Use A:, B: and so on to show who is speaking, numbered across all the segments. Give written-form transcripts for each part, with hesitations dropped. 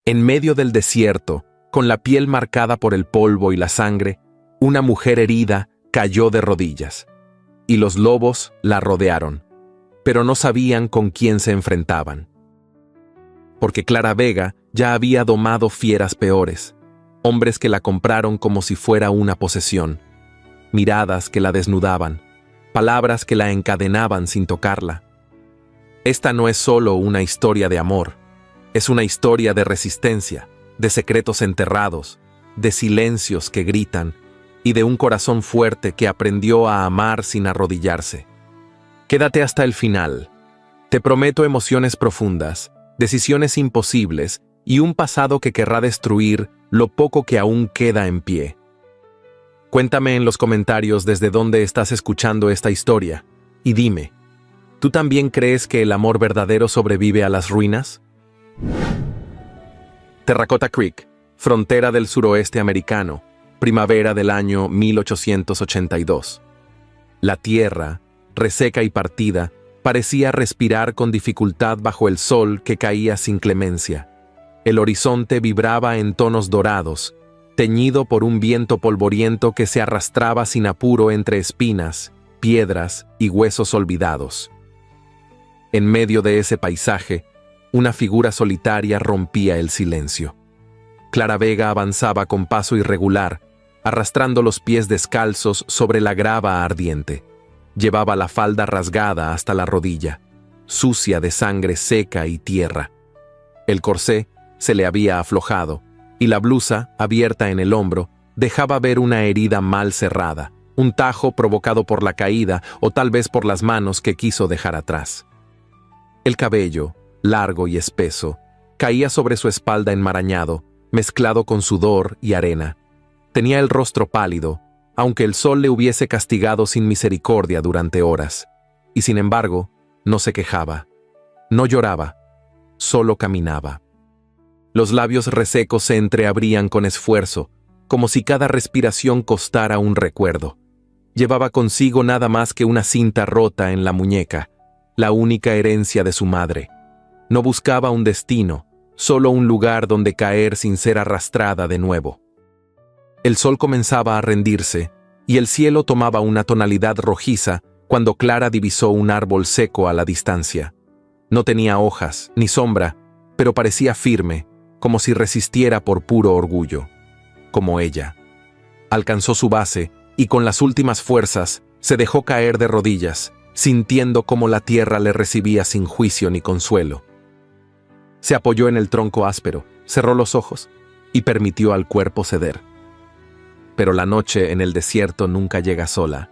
A: En medio del desierto, con la piel marcada por el polvo y la sangre, una mujer herida cayó de rodillas. Y los lobos la rodearon, pero no sabían con quién se enfrentaban. Porque Clara Vega ya había domado fieras peores, hombres que la compraron como si fuera una posesión, miradas que la desnudaban, palabras que la encadenaban sin tocarla. Esta no es solo una historia de amor, es una historia de resistencia, de secretos enterrados, de silencios que gritan y de un corazón fuerte que aprendió a amar sin arrodillarse. Quédate hasta el final. Te prometo emociones profundas, decisiones imposibles y un pasado que querrá destruir lo poco que aún queda en pie. Cuéntame en los comentarios desde dónde estás escuchando esta historia y dime, ¿tú también crees que el amor verdadero sobrevive a las ruinas? Terracotta Creek, frontera del suroeste americano, primavera del año 1882. La tierra, reseca y partida, parecía respirar con dificultad bajo el sol que caía sin clemencia. El horizonte vibraba en tonos dorados, teñido por un viento polvoriento que se arrastraba sin apuro entre espinas, piedras y huesos olvidados. En medio de ese paisaje, una figura solitaria rompía el silencio. Clara Vega avanzaba con paso irregular, arrastrando los pies descalzos sobre la grava ardiente. Llevaba la falda rasgada hasta la rodilla, sucia de sangre seca y tierra. El corsé se le había aflojado, y la blusa, abierta en el hombro, dejaba ver una herida mal cerrada, un tajo provocado por la caída o tal vez por las manos que quiso dejar atrás. El cabello, largo y espeso, caía sobre su espalda enmarañado, mezclado con sudor y arena. Tenía el rostro pálido, aunque el sol le hubiese castigado sin misericordia durante horas. Y sin embargo, no se quejaba. No lloraba, solo caminaba. Los labios resecos se entreabrían con esfuerzo, como si cada respiración costara un recuerdo. Llevaba consigo nada más que una cinta rota en la muñeca, la única herencia de su madre. No buscaba un destino, solo un lugar donde caer sin ser arrastrada de nuevo. El sol comenzaba a rendirse, y el cielo tomaba una tonalidad rojiza cuando Clara divisó un árbol seco a la distancia. No tenía hojas ni sombra, pero parecía firme, como si resistiera por puro orgullo. Como ella. Alcanzó su base y con las últimas fuerzas se dejó caer de rodillas, sintiendo cómo la tierra le recibía sin juicio ni consuelo. Se apoyó en el tronco áspero, cerró los ojos y permitió al cuerpo ceder. Pero la noche en el desierto nunca llega sola.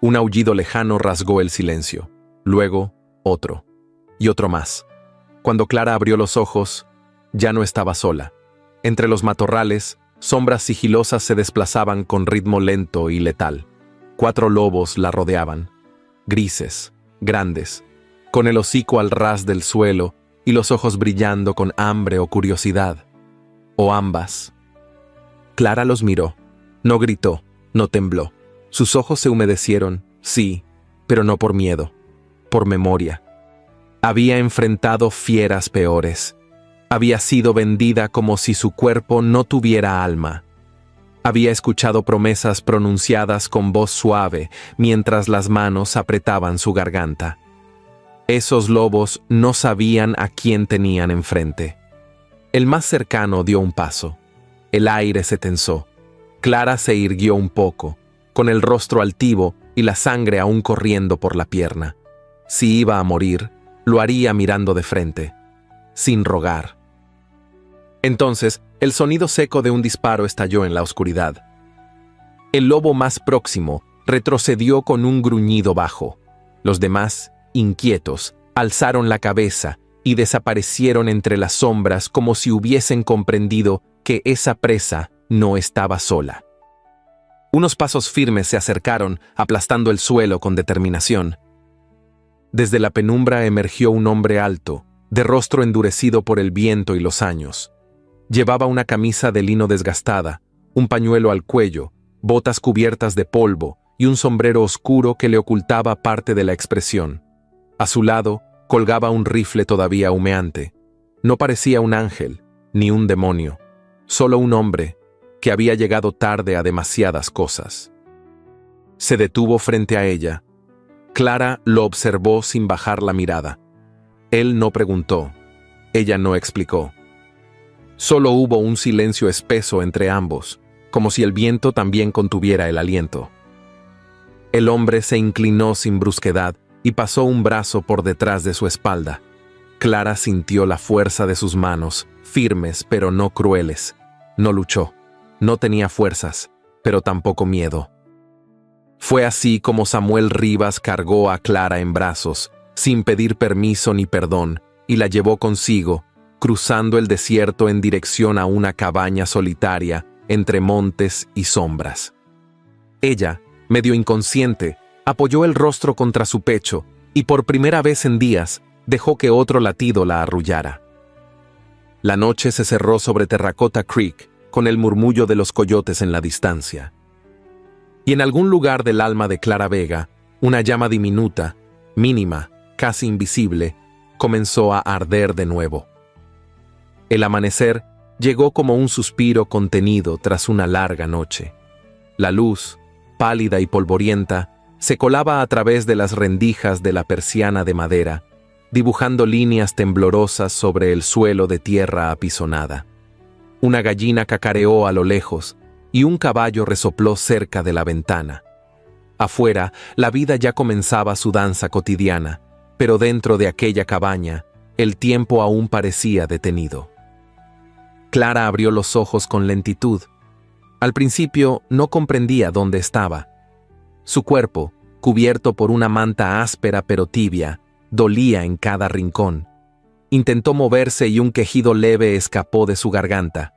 A: Un aullido lejano rasgó el silencio, luego otro, y otro más. Cuando Clara abrió los ojos, ya no estaba sola. Entre los matorrales, sombras sigilosas se desplazaban con ritmo lento y letal. 4 lobos la rodeaban, grises, grandes, con el hocico al ras del suelo y los ojos brillando con hambre o curiosidad, o ambas. Clara los miró. No gritó, no tembló. Sus ojos se humedecieron, sí, pero no por miedo, por memoria. Había enfrentado fieras peores. Había sido vendida como si su cuerpo no tuviera alma. Había escuchado promesas pronunciadas con voz suave mientras las manos apretaban su garganta. Esos lobos no sabían a quién tenían enfrente. El más cercano dio un paso. El aire se tensó. Clara se irguió un poco, con el rostro altivo y la sangre aún corriendo por la pierna. Si iba a morir, lo haría mirando de frente, sin rogar. Entonces, el sonido seco de un disparo estalló en la oscuridad. El lobo más próximo retrocedió con un gruñido bajo. Los demás, inquietos, alzaron la cabeza y desaparecieron entre las sombras como si hubiesen comprendido que esa presa no estaba sola. Unos pasos firmes se acercaron, aplastando el suelo con determinación. Desde la penumbra emergió un hombre alto, de rostro endurecido por el viento y los años. Llevaba una camisa de lino desgastada, un pañuelo al cuello, botas cubiertas de polvo y un sombrero oscuro que le ocultaba parte de la expresión. A su lado colgaba un rifle todavía humeante. No parecía un ángel, ni un demonio, solo un hombre que había llegado tarde a demasiadas cosas. Se detuvo frente a ella. Clara lo observó sin bajar la mirada. Él no preguntó. Ella no explicó. Solo hubo un silencio espeso entre ambos, como si el viento también contuviera el aliento. El hombre se inclinó sin brusquedad y pasó un brazo por detrás de su espalda. Clara sintió la fuerza de sus manos, firmes pero no crueles. No luchó. No tenía fuerzas, pero tampoco miedo. Fue así como Samuel Rivas cargó a Clara en brazos, sin pedir permiso ni perdón, y la llevó consigo, cruzando el desierto en dirección a una cabaña solitaria entre montes y sombras. Ella, medio inconsciente, apoyó el rostro contra su pecho y por primera vez en días dejó que otro latido la arrullara. La noche se cerró sobre Terracota Creek con el murmullo de los coyotes en la distancia. Y en algún lugar del alma de Clara Vega, una llama diminuta, mínima, casi invisible, comenzó a arder de nuevo. El amanecer llegó como un suspiro contenido tras una larga noche. La luz, pálida y polvorienta, se colaba a través de las rendijas de la persiana de madera, dibujando líneas temblorosas sobre el suelo de tierra apisonada. Una gallina cacareó a lo lejos y un caballo resopló cerca de la ventana. Afuera, la vida ya comenzaba su danza cotidiana, pero dentro de aquella cabaña, el tiempo aún parecía detenido. Clara abrió los ojos con lentitud. Al principio no comprendía dónde estaba. Su cuerpo, cubierto por una manta áspera pero tibia, dolía en cada rincón. Intentó moverse y un quejido leve escapó de su garganta.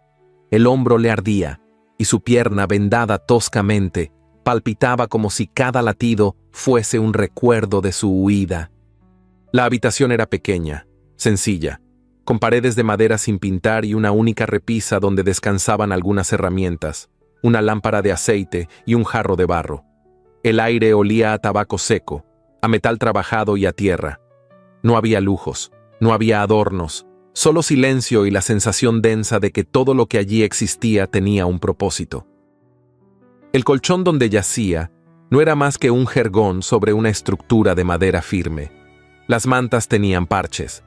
A: El hombro le ardía, y su pierna, vendada toscamente, palpitaba como si cada latido fuese un recuerdo de su huida. La habitación era pequeña, sencilla, con paredes de madera sin pintar y una única repisa donde descansaban algunas herramientas, una lámpara de aceite y un jarro de barro. El aire olía a tabaco seco, a metal trabajado y a tierra. No había lujos, no había adornos, solo silencio y la sensación densa de que todo lo que allí existía tenía un propósito. El colchón donde yacía no era más que un jergón sobre una estructura de madera firme. Las mantas tenían parches.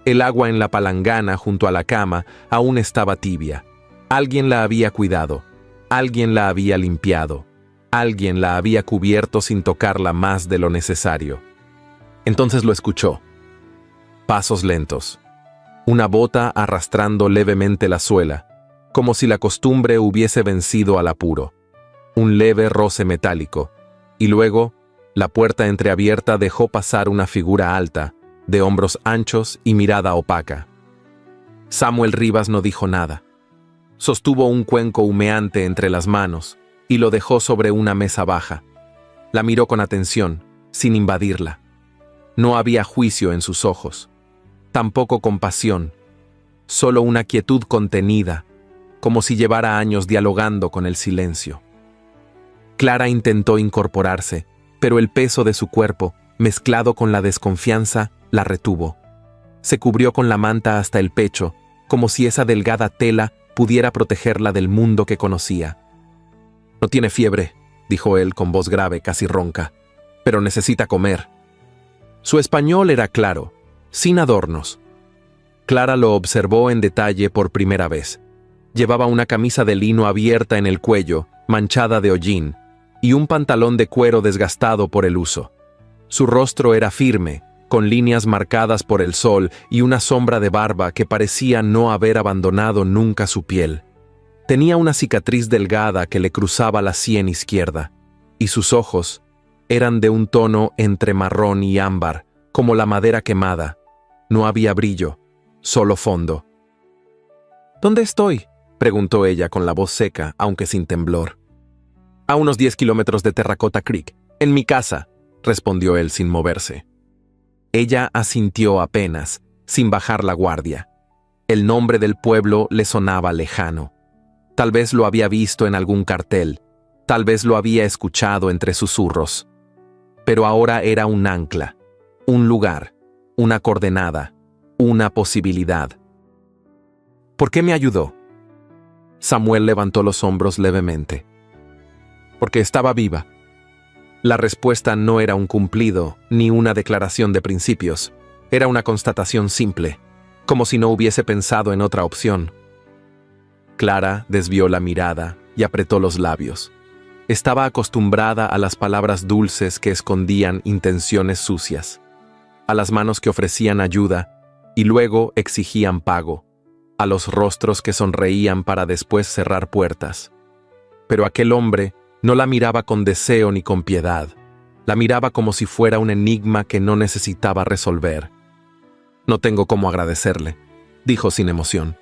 A: El agua en la palangana junto a la cama aún estaba tibia. Alguien la había cuidado, alguien la había limpiado, alguien la había cubierto sin tocarla más de lo necesario. Entonces lo escuchó. Pasos lentos. Una bota arrastrando levemente la suela, como si la costumbre hubiese vencido al apuro. Un leve roce metálico, y luego, la puerta entreabierta dejó pasar una figura alta, de hombros anchos y mirada opaca. Samuel Rivas no dijo nada. Sostuvo un cuenco humeante entre las manos y lo dejó sobre una mesa baja. La miró con atención, sin invadirla. No había juicio en sus ojos. Tampoco compasión, solo una quietud contenida, como si llevara años dialogando con el silencio. Clara intentó incorporarse, pero el peso de su cuerpo, mezclado con la desconfianza, la retuvo. Se cubrió con la manta hasta el pecho, como si esa delgada tela pudiera protegerla del mundo que conocía. «No tiene fiebre», dijo él con voz grave, casi ronca, «pero necesita comer». Su español era claro, sin adornos. Clara lo observó en detalle por primera vez. Llevaba una camisa de lino abierta en el cuello, manchada de hollín, y un pantalón de cuero desgastado por el uso. Su rostro era firme, con líneas marcadas por el sol y una sombra de barba que parecía no haber abandonado nunca su piel. Tenía una cicatriz delgada que le cruzaba la sien izquierda, y sus ojos eran de un tono entre marrón y ámbar, como la madera quemada. No había brillo, solo fondo. «¿Dónde estoy?», preguntó ella con la voz seca, aunque sin temblor. «A unos 10 kilómetros de Terracota Creek, en mi casa», respondió él sin moverse. Ella asintió apenas, sin bajar la guardia. El nombre del pueblo le sonaba lejano. Tal vez lo había visto en algún cartel, tal vez lo había escuchado entre susurros. Pero ahora era un ancla, un lugar, una coordenada, una posibilidad. ¿Por qué me ayudó? Samuel levantó los hombros levemente. Porque estaba viva. La respuesta no era un cumplido ni una declaración de principios. Era una constatación simple, como si no hubiese pensado en otra opción. Clara desvió la mirada y apretó los labios. Estaba acostumbrada a las palabras dulces que escondían intenciones sucias, a las manos que ofrecían ayuda y luego exigían pago, a los rostros que sonreían para después cerrar puertas. Pero aquel hombre no la miraba con deseo ni con piedad. La miraba como si fuera un enigma que no necesitaba resolver. No tengo cómo agradecerle, dijo sin emoción.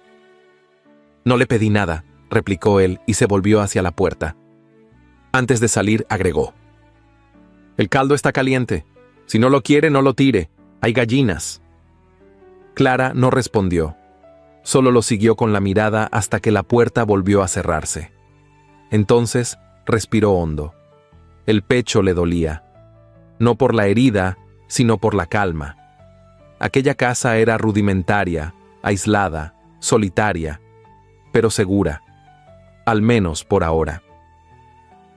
A: No le pedí nada, replicó él y se volvió hacia la puerta. Antes de salir, agregó. El caldo está caliente. Si no lo quiere, no lo tire. Hay gallinas. Clara no respondió. Solo lo siguió con la mirada hasta que la puerta volvió a cerrarse. Entonces, respiró hondo. El pecho le dolía. No por la herida, sino por la calma. Aquella casa era rudimentaria, aislada, solitaria, pero segura. Al menos por ahora.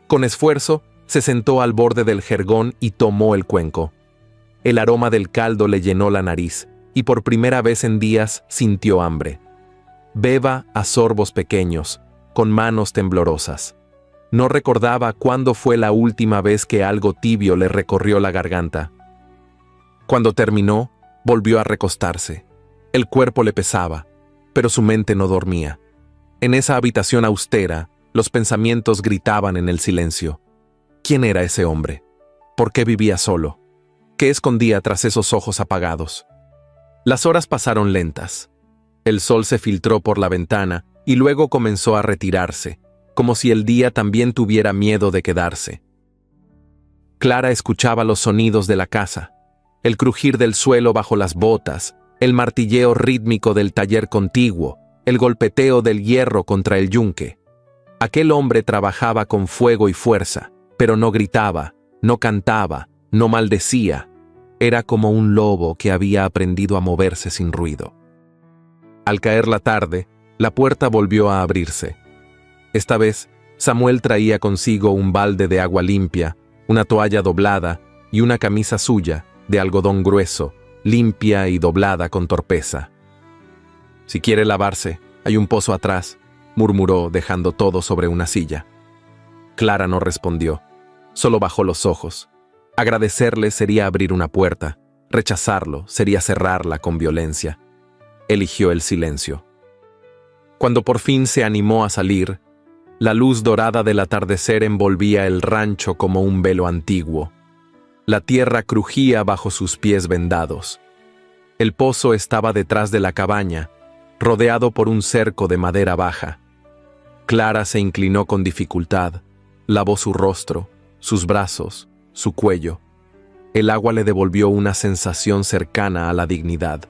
A: Con esfuerzo, se sentó al borde del jergón y tomó el cuenco. El aroma del caldo le llenó la nariz, y por primera vez en días sintió hambre. Beba a sorbos pequeños, con manos temblorosas. No recordaba cuándo fue la última vez que algo tibio le recorrió la garganta. Cuando terminó, volvió a recostarse. El cuerpo le pesaba, pero su mente no dormía. En esa habitación austera, los pensamientos gritaban en el silencio. ¿Quién era ese hombre? ¿Por qué vivía solo? ¿Qué escondía tras esos ojos apagados? Las horas pasaron lentas. El sol se filtró por la ventana y luego comenzó a retirarse, como si el día también tuviera miedo de quedarse. Clara escuchaba los sonidos de la casa, el crujir del suelo bajo las botas, el martilleo rítmico del taller contiguo, el golpeteo del hierro contra el yunque. Aquel hombre trabajaba con fuego y fuerza, pero no gritaba, no cantaba, no maldecía. Era como un lobo que había aprendido a moverse sin ruido. Al caer la tarde, la puerta volvió a abrirse. Esta vez, Samuel traía consigo un balde de agua limpia, una toalla doblada y una camisa suya, de algodón grueso, limpia y doblada con torpeza. Si quiere lavarse, hay un pozo atrás, murmuró dejando todo sobre una silla. Clara no respondió, solo bajó los ojos. Agradecerle sería abrir una puerta, rechazarlo sería cerrarla con violencia. Eligió el silencio. Cuando por fin se animó a salir, la luz dorada del atardecer envolvía el rancho como un velo antiguo. La tierra crujía bajo sus pies vendados. El pozo estaba detrás de la cabaña, rodeado por un cerco de madera baja. Clara se inclinó con dificultad, lavó su rostro, sus brazos, su cuello. El agua le devolvió una sensación cercana a la dignidad.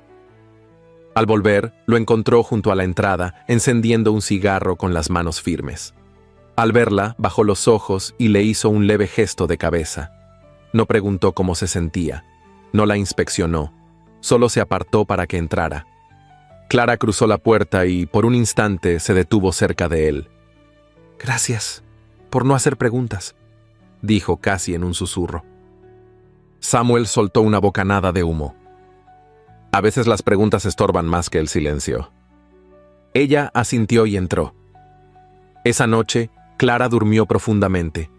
A: Al volver, lo encontró junto a la entrada, encendiendo un cigarro con las manos firmes. Al verla, bajó los ojos y le hizo un leve gesto de cabeza. No preguntó cómo se sentía, no la inspeccionó, solo se apartó para que entrara. Clara cruzó la puerta y, por un instante, se detuvo cerca de él. «Gracias por no hacer preguntas», dijo casi en un susurro. Samuel soltó una bocanada de humo. A veces las preguntas estorban más que el silencio. Ella asintió y entró. Esa noche, Clara durmió profundamente.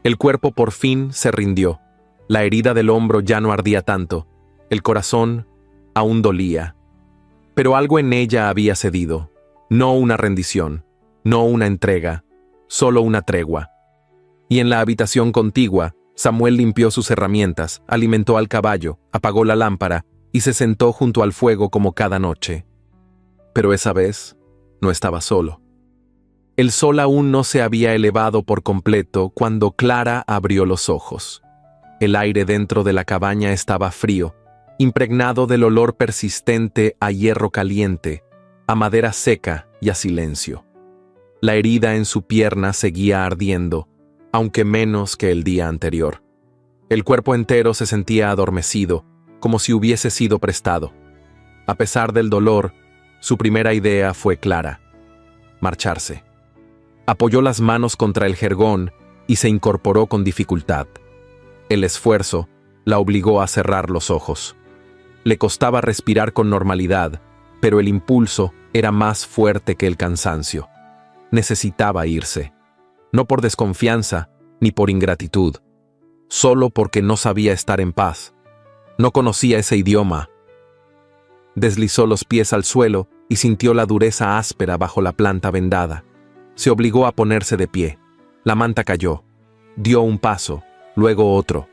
A: El cuerpo por fin se rindió. La herida del hombro ya no ardía tanto. El corazón aún dolía. Pero algo en ella había cedido. No una rendición, no una entrega, solo una tregua. Y en la habitación contigua, Samuel limpió sus herramientas, alimentó al caballo, apagó la lámpara y se sentó junto al fuego como cada noche. Pero esa vez no estaba solo. El sol aún no se había elevado por completo cuando Clara abrió los ojos. El aire dentro de la cabaña estaba frío, impregnado del olor persistente a hierro caliente, a madera seca y a silencio. La herida en su pierna seguía ardiendo, aunque menos que el día anterior. El cuerpo entero se sentía adormecido, como si hubiese sido prestado. A pesar del dolor, Su primera idea fue clara: marcharse. Apoyó las manos contra el jergón y se incorporó con dificultad. El esfuerzo la obligó a cerrar los ojos. Le costaba respirar con normalidad, pero el impulso era más fuerte que el cansancio. Necesitaba irse. No por desconfianza ni por ingratitud, solo porque no sabía estar en paz. No conocía ese idioma. Deslizó los pies al suelo y sintió la dureza áspera bajo la planta vendada. Se obligó a ponerse de pie. La manta cayó. Dio un paso, luego otro.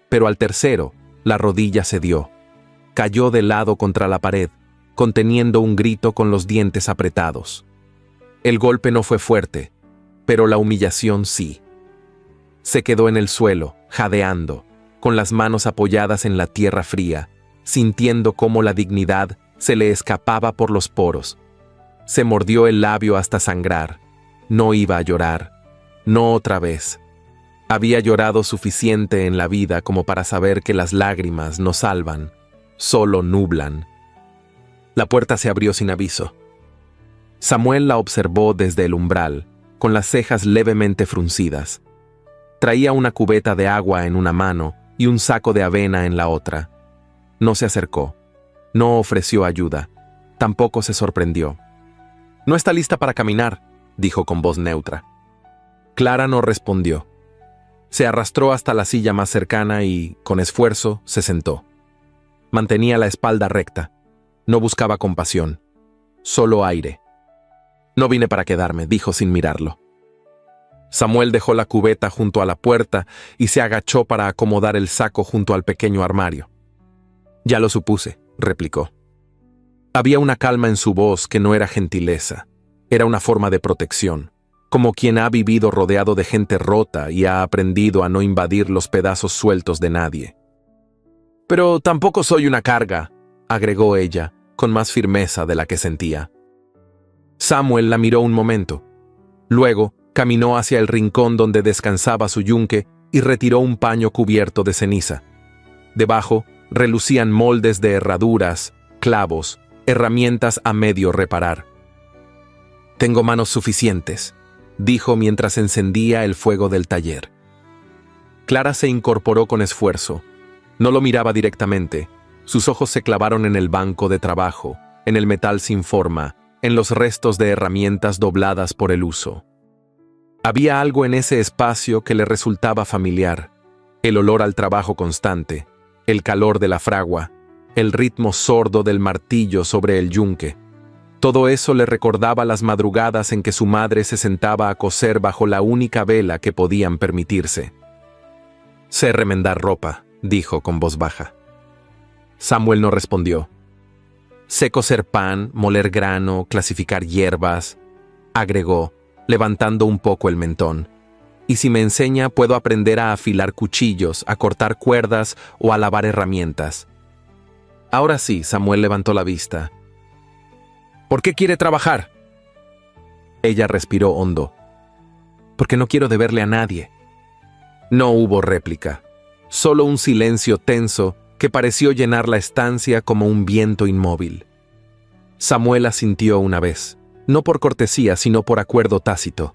A: Pero al tercero, la rodilla cedió. Cayó de lado contra la pared, conteniendo un grito con los dientes apretados. El golpe no fue fuerte, pero la humillación sí. Se quedó en el suelo, jadeando, con las manos apoyadas en la tierra fría, sintiendo cómo la dignidad se le escapaba por los poros. Se mordió el labio hasta sangrar. No iba a llorar. No otra vez. Había llorado suficiente en la vida como para saber que las lágrimas no salvan, solo nublan. La puerta se abrió sin aviso. Samuel la observó desde el umbral, con las cejas levemente fruncidas. Traía una cubeta de agua en una mano y un saco de avena en la otra. No se acercó. No ofreció ayuda. Tampoco se sorprendió. «No está lista para caminar», dijo con voz neutra. Clara no respondió. Se arrastró hasta la silla más cercana y, con esfuerzo, se sentó. Mantenía la espalda recta. No buscaba compasión. Solo aire. «No vine para quedarme», dijo sin mirarlo. Samuel dejó la cubeta junto a la puerta y se agachó para acomodar el saco junto al pequeño armario. «Ya lo supuse», replicó. Había una calma en su voz que no era gentileza. Era una forma de protección, como quien ha vivido rodeado de gente rota y ha aprendido a no invadir los pedazos sueltos de nadie. «Pero tampoco soy una carga», agregó ella, con más firmeza de la que sentía. Samuel la miró un momento. Luego, caminó hacia el rincón donde descansaba su yunque y retiró un paño cubierto de ceniza. Debajo, relucían moldes de herraduras, clavos, herramientas a medio reparar. «Tengo manos suficientes», dijo mientras encendía el fuego del taller. Clara se incorporó con esfuerzo. No lo miraba directamente. Sus ojos se clavaron en el banco de trabajo, en el metal sin forma, en los restos de herramientas dobladas por el uso. Había algo en ese espacio que le resultaba familiar: el olor al trabajo constante, el calor de la fragua, el ritmo sordo del martillo sobre el yunque. Todo eso le recordaba las madrugadas en que su madre se sentaba a coser bajo la única vela que podían permitirse. «Sé remendar ropa», dijo con voz baja. Samuel no respondió. «Sé cocer pan, moler grano, clasificar hierbas», agregó, levantando un poco el mentón. «Y si me enseña, puedo aprender a afilar cuchillos, a cortar cuerdas o a lavar herramientas». Ahora sí, Samuel levantó la vista. «¿Por qué quiere trabajar?». Ella respiró hondo. «Porque no quiero deberle a nadie». No hubo réplica, solo un silencio tenso que pareció llenar la estancia como un viento inmóvil. Samuel asintió una vez, no por cortesía, sino por acuerdo tácito,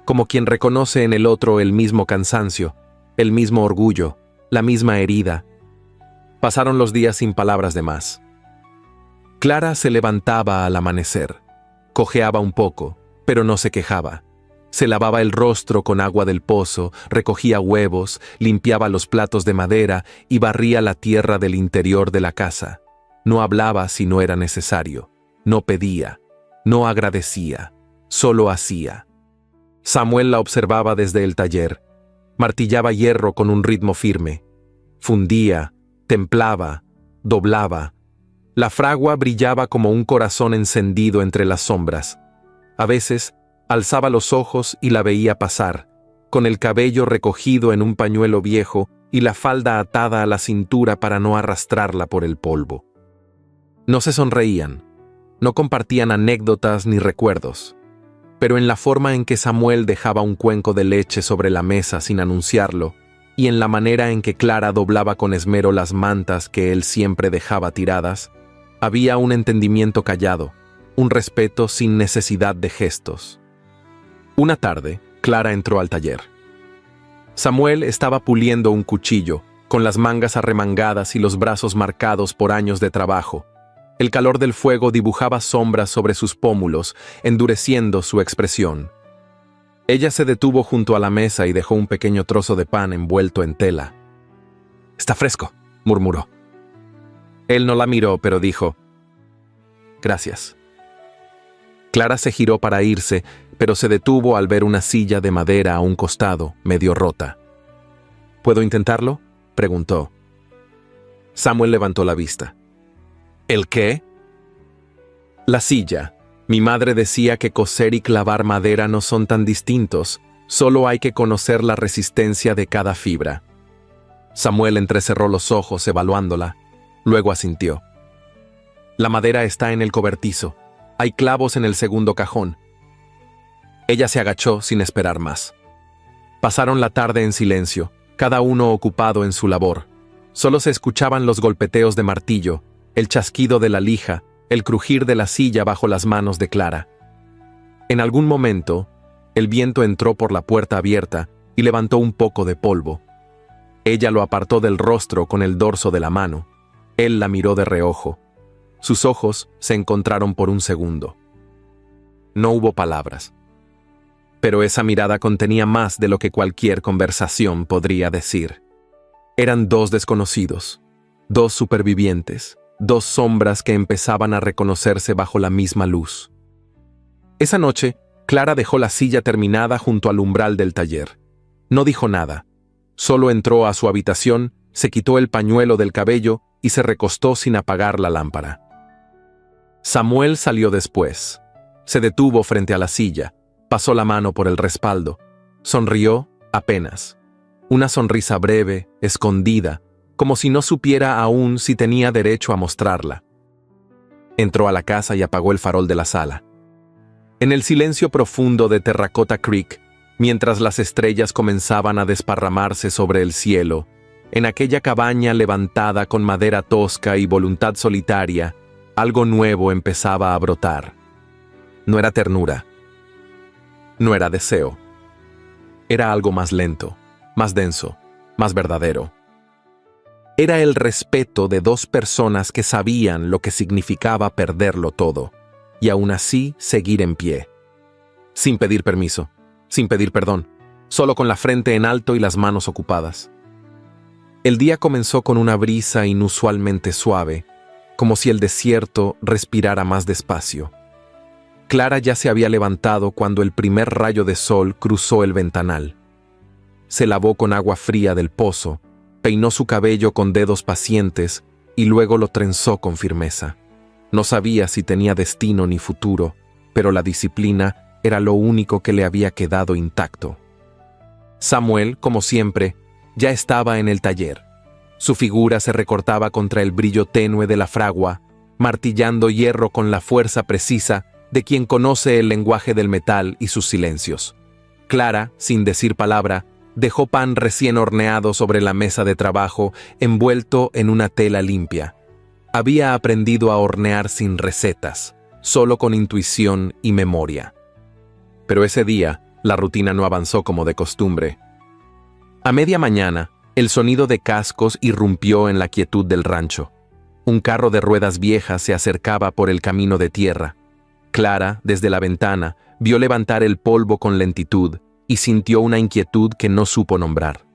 A: como quien reconoce en el otro el mismo cansancio, el mismo orgullo, la misma herida. Pasaron los días sin palabras de más. Clara se levantaba al amanecer. Cojeaba un poco, pero no se quejaba. Se lavaba el rostro con agua del pozo, recogía huevos, limpiaba los platos de madera y barría la tierra del interior de la casa. No hablaba si no era necesario. No pedía. No agradecía. Solo hacía. Samuel la observaba desde el taller. Martillaba hierro con un ritmo firme. Fundía, templaba, doblaba. La fragua brillaba como un corazón encendido entre las sombras. A veces, alzaba los ojos y la veía pasar, con el cabello recogido en un pañuelo viejo y la falda atada a la cintura para no arrastrarla por el polvo. No se sonreían, no compartían anécdotas ni recuerdos, pero en la forma en que Samuel dejaba un cuenco de leche sobre la mesa sin anunciarlo, y en la manera en que Clara doblaba con esmero las mantas que él siempre dejaba tiradas, había un entendimiento callado, un respeto sin necesidad de gestos. Una tarde, Clara entró al taller. Samuel estaba puliendo un cuchillo, con las mangas arremangadas y los brazos marcados por años de trabajo. El calor del fuego dibujaba sombras sobre sus pómulos, endureciendo su expresión. Ella se detuvo junto a la mesa y dejó un pequeño trozo de pan envuelto en tela. «Está fresco», murmuró. Él no la miró, pero dijo: «Gracias». Clara se giró para irse, pero se detuvo al ver una silla de madera a un costado, medio rota. «¿Puedo intentarlo?», preguntó. Samuel levantó la vista. «¿El qué?». «La silla. Mi madre decía que coser y clavar madera no son tan distintos, solo hay que conocer la resistencia de cada fibra». Samuel entrecerró los ojos evaluándola, luego asintió. «La madera está en el cobertizo. Hay clavos en el segundo cajón». Ella se agachó sin esperar más. Pasaron la tarde en silencio, cada uno ocupado en su labor. Solo se escuchaban los golpeteos de martillo, el chasquido de la lija, el crujir de la silla bajo las manos de Clara. En algún momento, el viento entró por la puerta abierta y levantó un poco de polvo. Ella lo apartó del rostro con el dorso de la mano. Él la miró de reojo. Sus ojos se encontraron por un segundo. No hubo palabras. Pero esa mirada contenía más de lo que cualquier conversación podría decir. Eran dos desconocidos, dos supervivientes, dos sombras que empezaban a reconocerse bajo la misma luz. Esa noche, Clara dejó la silla terminada junto al umbral del taller. No dijo nada. Solo entró a su habitación, se quitó el pañuelo del cabello y se recostó sin apagar la lámpara. Samuel salió después. Se detuvo frente a la silla, pasó la mano por el respaldo. Sonrió apenas. Una sonrisa breve, escondida, como si no supiera aún si tenía derecho a mostrarla. Entró a la casa y apagó el farol de la sala. En el silencio profundo de Terracotta Creek, mientras las estrellas comenzaban a desparramarse sobre el cielo, en aquella cabaña levantada con madera tosca y voluntad solitaria, algo nuevo empezaba a brotar. No era ternura. No era deseo. Era algo más lento, más denso, más verdadero. Era el respeto de dos personas que sabían lo que significaba perderlo todo, y aún así seguir en pie. Sin pedir permiso, sin pedir perdón, solo con la frente en alto y las manos ocupadas. El día comenzó con una brisa inusualmente suave, como si el desierto respirara más despacio. Clara ya se había levantado cuando el primer rayo de sol cruzó el ventanal. Se lavó con agua fría del pozo, peinó su cabello con dedos pacientes y luego lo trenzó con firmeza. No sabía si tenía destino ni futuro, pero la disciplina era lo único que le había quedado intacto. Samuel, como siempre, ya estaba en el taller. Su figura se recortaba contra el brillo tenue de la fragua, martillando hierro con la fuerza precisa de quien conoce el lenguaje del metal y sus silencios. Clara, sin decir palabra, dejó pan recién horneado sobre la mesa de trabajo, envuelto en una tela limpia. Había aprendido a hornear sin recetas, solo con intuición y memoria. Pero ese día, la rutina no avanzó como de costumbre. A media mañana, el sonido de cascos irrumpió en la quietud del rancho. Un carro de ruedas viejas se acercaba por el camino de tierra. Clara, desde la ventana, vio levantar el polvo con lentitud y sintió una inquietud que no supo nombrar.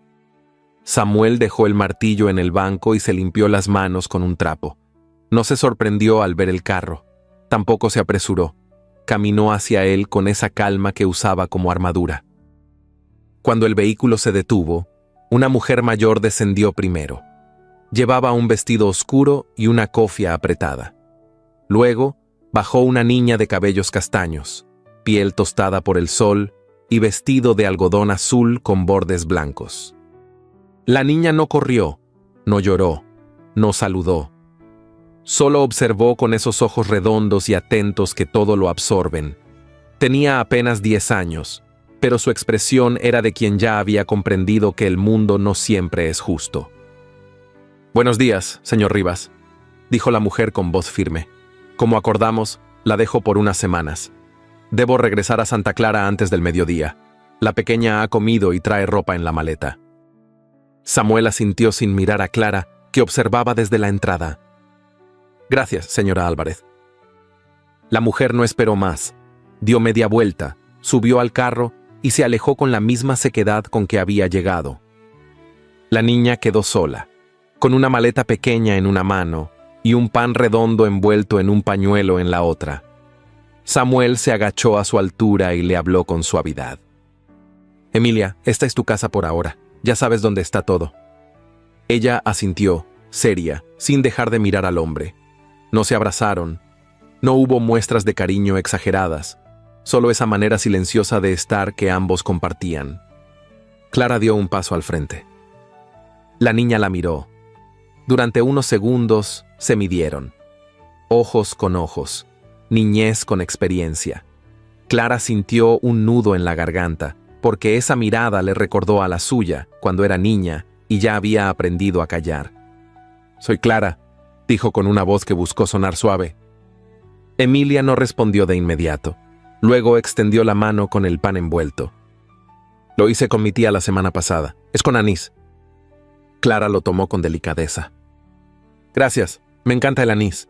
A: Samuel dejó el martillo en el banco y se limpió las manos con un trapo. No se sorprendió al ver el carro. Tampoco se apresuró. Caminó hacia él con esa calma que usaba como armadura. Cuando el vehículo se detuvo, una mujer mayor descendió primero. Llevaba un vestido oscuro y una cofia apretada. Luego, bajó una niña de cabellos castaños, piel tostada por el sol y vestido de algodón azul con bordes blancos. La niña no corrió, no lloró, no saludó. Solo observó con esos ojos redondos y atentos que todo lo absorben. Tenía apenas 10 años, pero su expresión era de quien ya había comprendido que el mundo no siempre es justo. «Buenos días, señor Rivas», dijo la mujer con voz firme. «Como acordamos, La dejo por unas semanas. Debo regresar a Santa Clara antes del mediodía. La pequeña ha comido y trae ropa en la maleta. Samuel asintió sin mirar a Clara, que observaba desde la entrada. Gracias, señora Álvarez. La mujer no esperó más. Dio media vuelta, subió al carro y se alejó con la misma sequedad con que había llegado. La niña quedó sola, con una maleta pequeña en una mano y un pan redondo envuelto en un pañuelo en la otra. Samuel se agachó a su altura y le habló con suavidad. Emilia, esta es tu casa por ahora. Ya sabes dónde está todo. Ella asintió, seria, sin dejar de mirar al hombre. No se abrazaron. No hubo muestras de cariño exageradas, solo esa manera silenciosa de estar que ambos compartían. Clara dio un paso al frente. La niña la miró. Durante unos segundos se midieron. Ojos con ojos, niñez con experiencia. Clara sintió un nudo en la garganta, porque esa mirada le recordó a la suya cuando era niña y ya había aprendido a callar. «Soy Clara», dijo con una voz que buscó sonar suave. Emilia no respondió de inmediato. Luego extendió la mano con el pan envuelto. «Lo hice con mi tía la semana pasada. Es con anís». Clara lo tomó con delicadeza. «Gracias, me encanta el anís».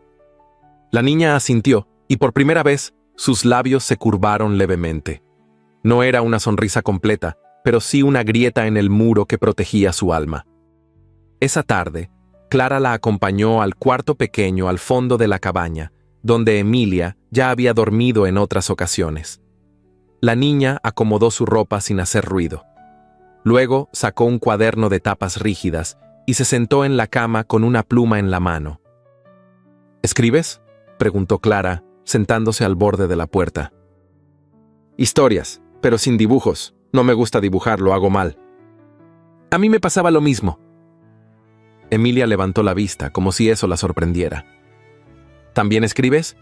A: La niña asintió y por primera vez sus labios se curvaron levemente. No era una sonrisa completa, pero sí una grieta en el muro que protegía su alma. Esa tarde, Clara la acompañó al cuarto pequeño al fondo de la cabaña, donde Emilia ya había dormido en otras ocasiones. La niña acomodó su ropa sin hacer ruido. Luego sacó un cuaderno de tapas rígidas y se sentó en la cama con una pluma en la mano. «¿Escribes?», preguntó Clara, sentándose al borde de la puerta. «Historias, pero sin dibujos. No me gusta dibujar, lo hago mal». «A mí me pasaba lo mismo». Emilia levantó la vista, como si eso la sorprendiera. «¿También escribes?».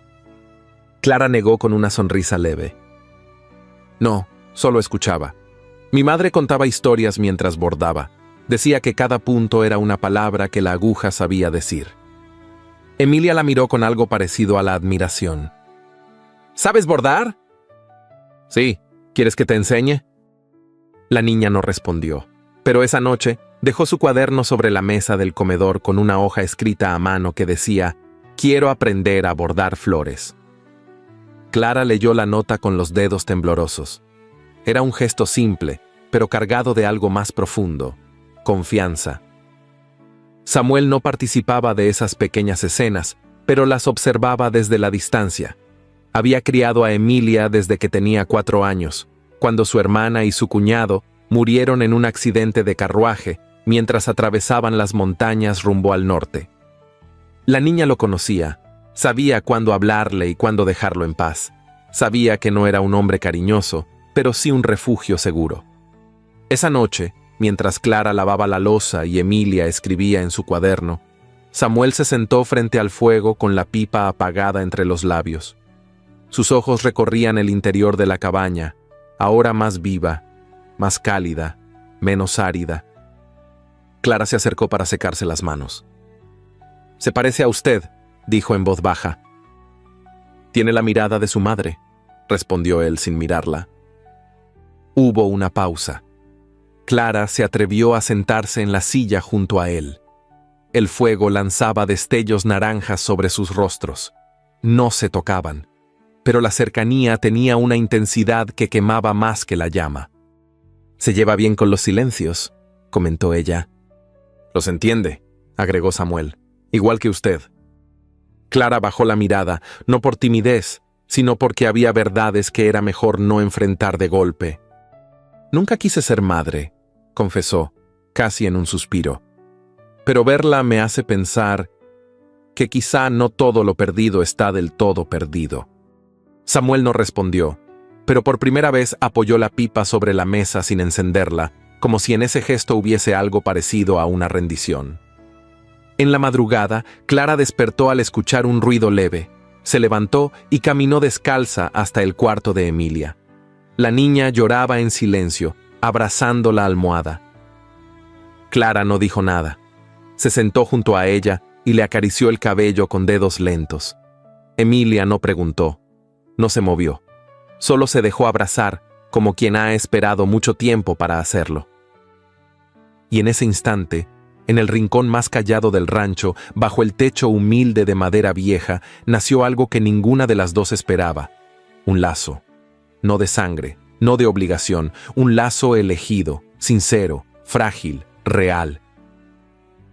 A: Clara negó con una sonrisa leve. «No, solo escuchaba. Mi madre contaba historias mientras bordaba. Decía que cada punto era una palabra que la aguja sabía decir». Emilia la miró con algo parecido a la admiración. «¿Sabes bordar?». «Sí. ¿Quieres que te enseñe?». La niña no respondió, pero esa noche dejó su cuaderno sobre la mesa del comedor con una hoja escrita a mano que decía: «Quiero aprender a bordar flores». Clara leyó la nota con los dedos temblorosos. Era un gesto simple, pero cargado de algo más profundo: confianza. Samuel no participaba de esas pequeñas escenas, pero las observaba desde la distancia. Había criado a Emilia desde que tenía 4 años, cuando su hermana y su cuñado murieron en un accidente de carruaje mientras atravesaban las montañas rumbo al norte. La niña lo conocía, sabía cuándo hablarle y cuándo dejarlo en paz. Sabía que no era un hombre cariñoso, pero sí un refugio seguro. Esa noche, mientras Clara lavaba la loza y Emilia escribía en su cuaderno, Samuel se sentó frente al fuego con la pipa apagada entre los labios. Sus ojos recorrían el interior de la cabaña, ahora más viva, más cálida, menos árida. Clara se acercó para secarse las manos. «Se parece a usted», dijo en voz baja. «Tiene la mirada de su madre», respondió él sin mirarla. Hubo una pausa. Clara se atrevió a sentarse en la silla junto a él. El fuego lanzaba destellos naranjas sobre sus rostros. No se tocaban, pero la cercanía tenía una intensidad que quemaba más que la llama. «Se lleva bien con los silencios», comentó ella. «Los entiende», agregó Samuel, «igual que usted». Clara bajó la mirada, no por timidez, sino porque había verdades que era mejor no enfrentar de golpe. «Nunca quise ser madre», confesó, casi en un suspiro. «Pero verla me hace pensar que quizá no todo lo perdido está del todo perdido». Samuel no respondió, pero por primera vez apoyó la pipa sobre la mesa sin encenderla, como si en ese gesto hubiese algo parecido a una rendición. En la madrugada, Clara despertó al escuchar un ruido leve. Se levantó y caminó descalza hasta el cuarto de Emilia. La niña lloraba en silencio, abrazando la almohada. Clara no dijo nada. Se sentó junto a ella y le acarició el cabello con dedos lentos. Emilia no preguntó, no se movió. Solo se dejó abrazar, como quien ha esperado mucho tiempo para hacerlo. Y en ese instante, en el rincón más callado del rancho, bajo el techo humilde de madera vieja, nació algo que ninguna de las dos esperaba. Un lazo. No de sangre, no de obligación, un lazo elegido, sincero, frágil, real.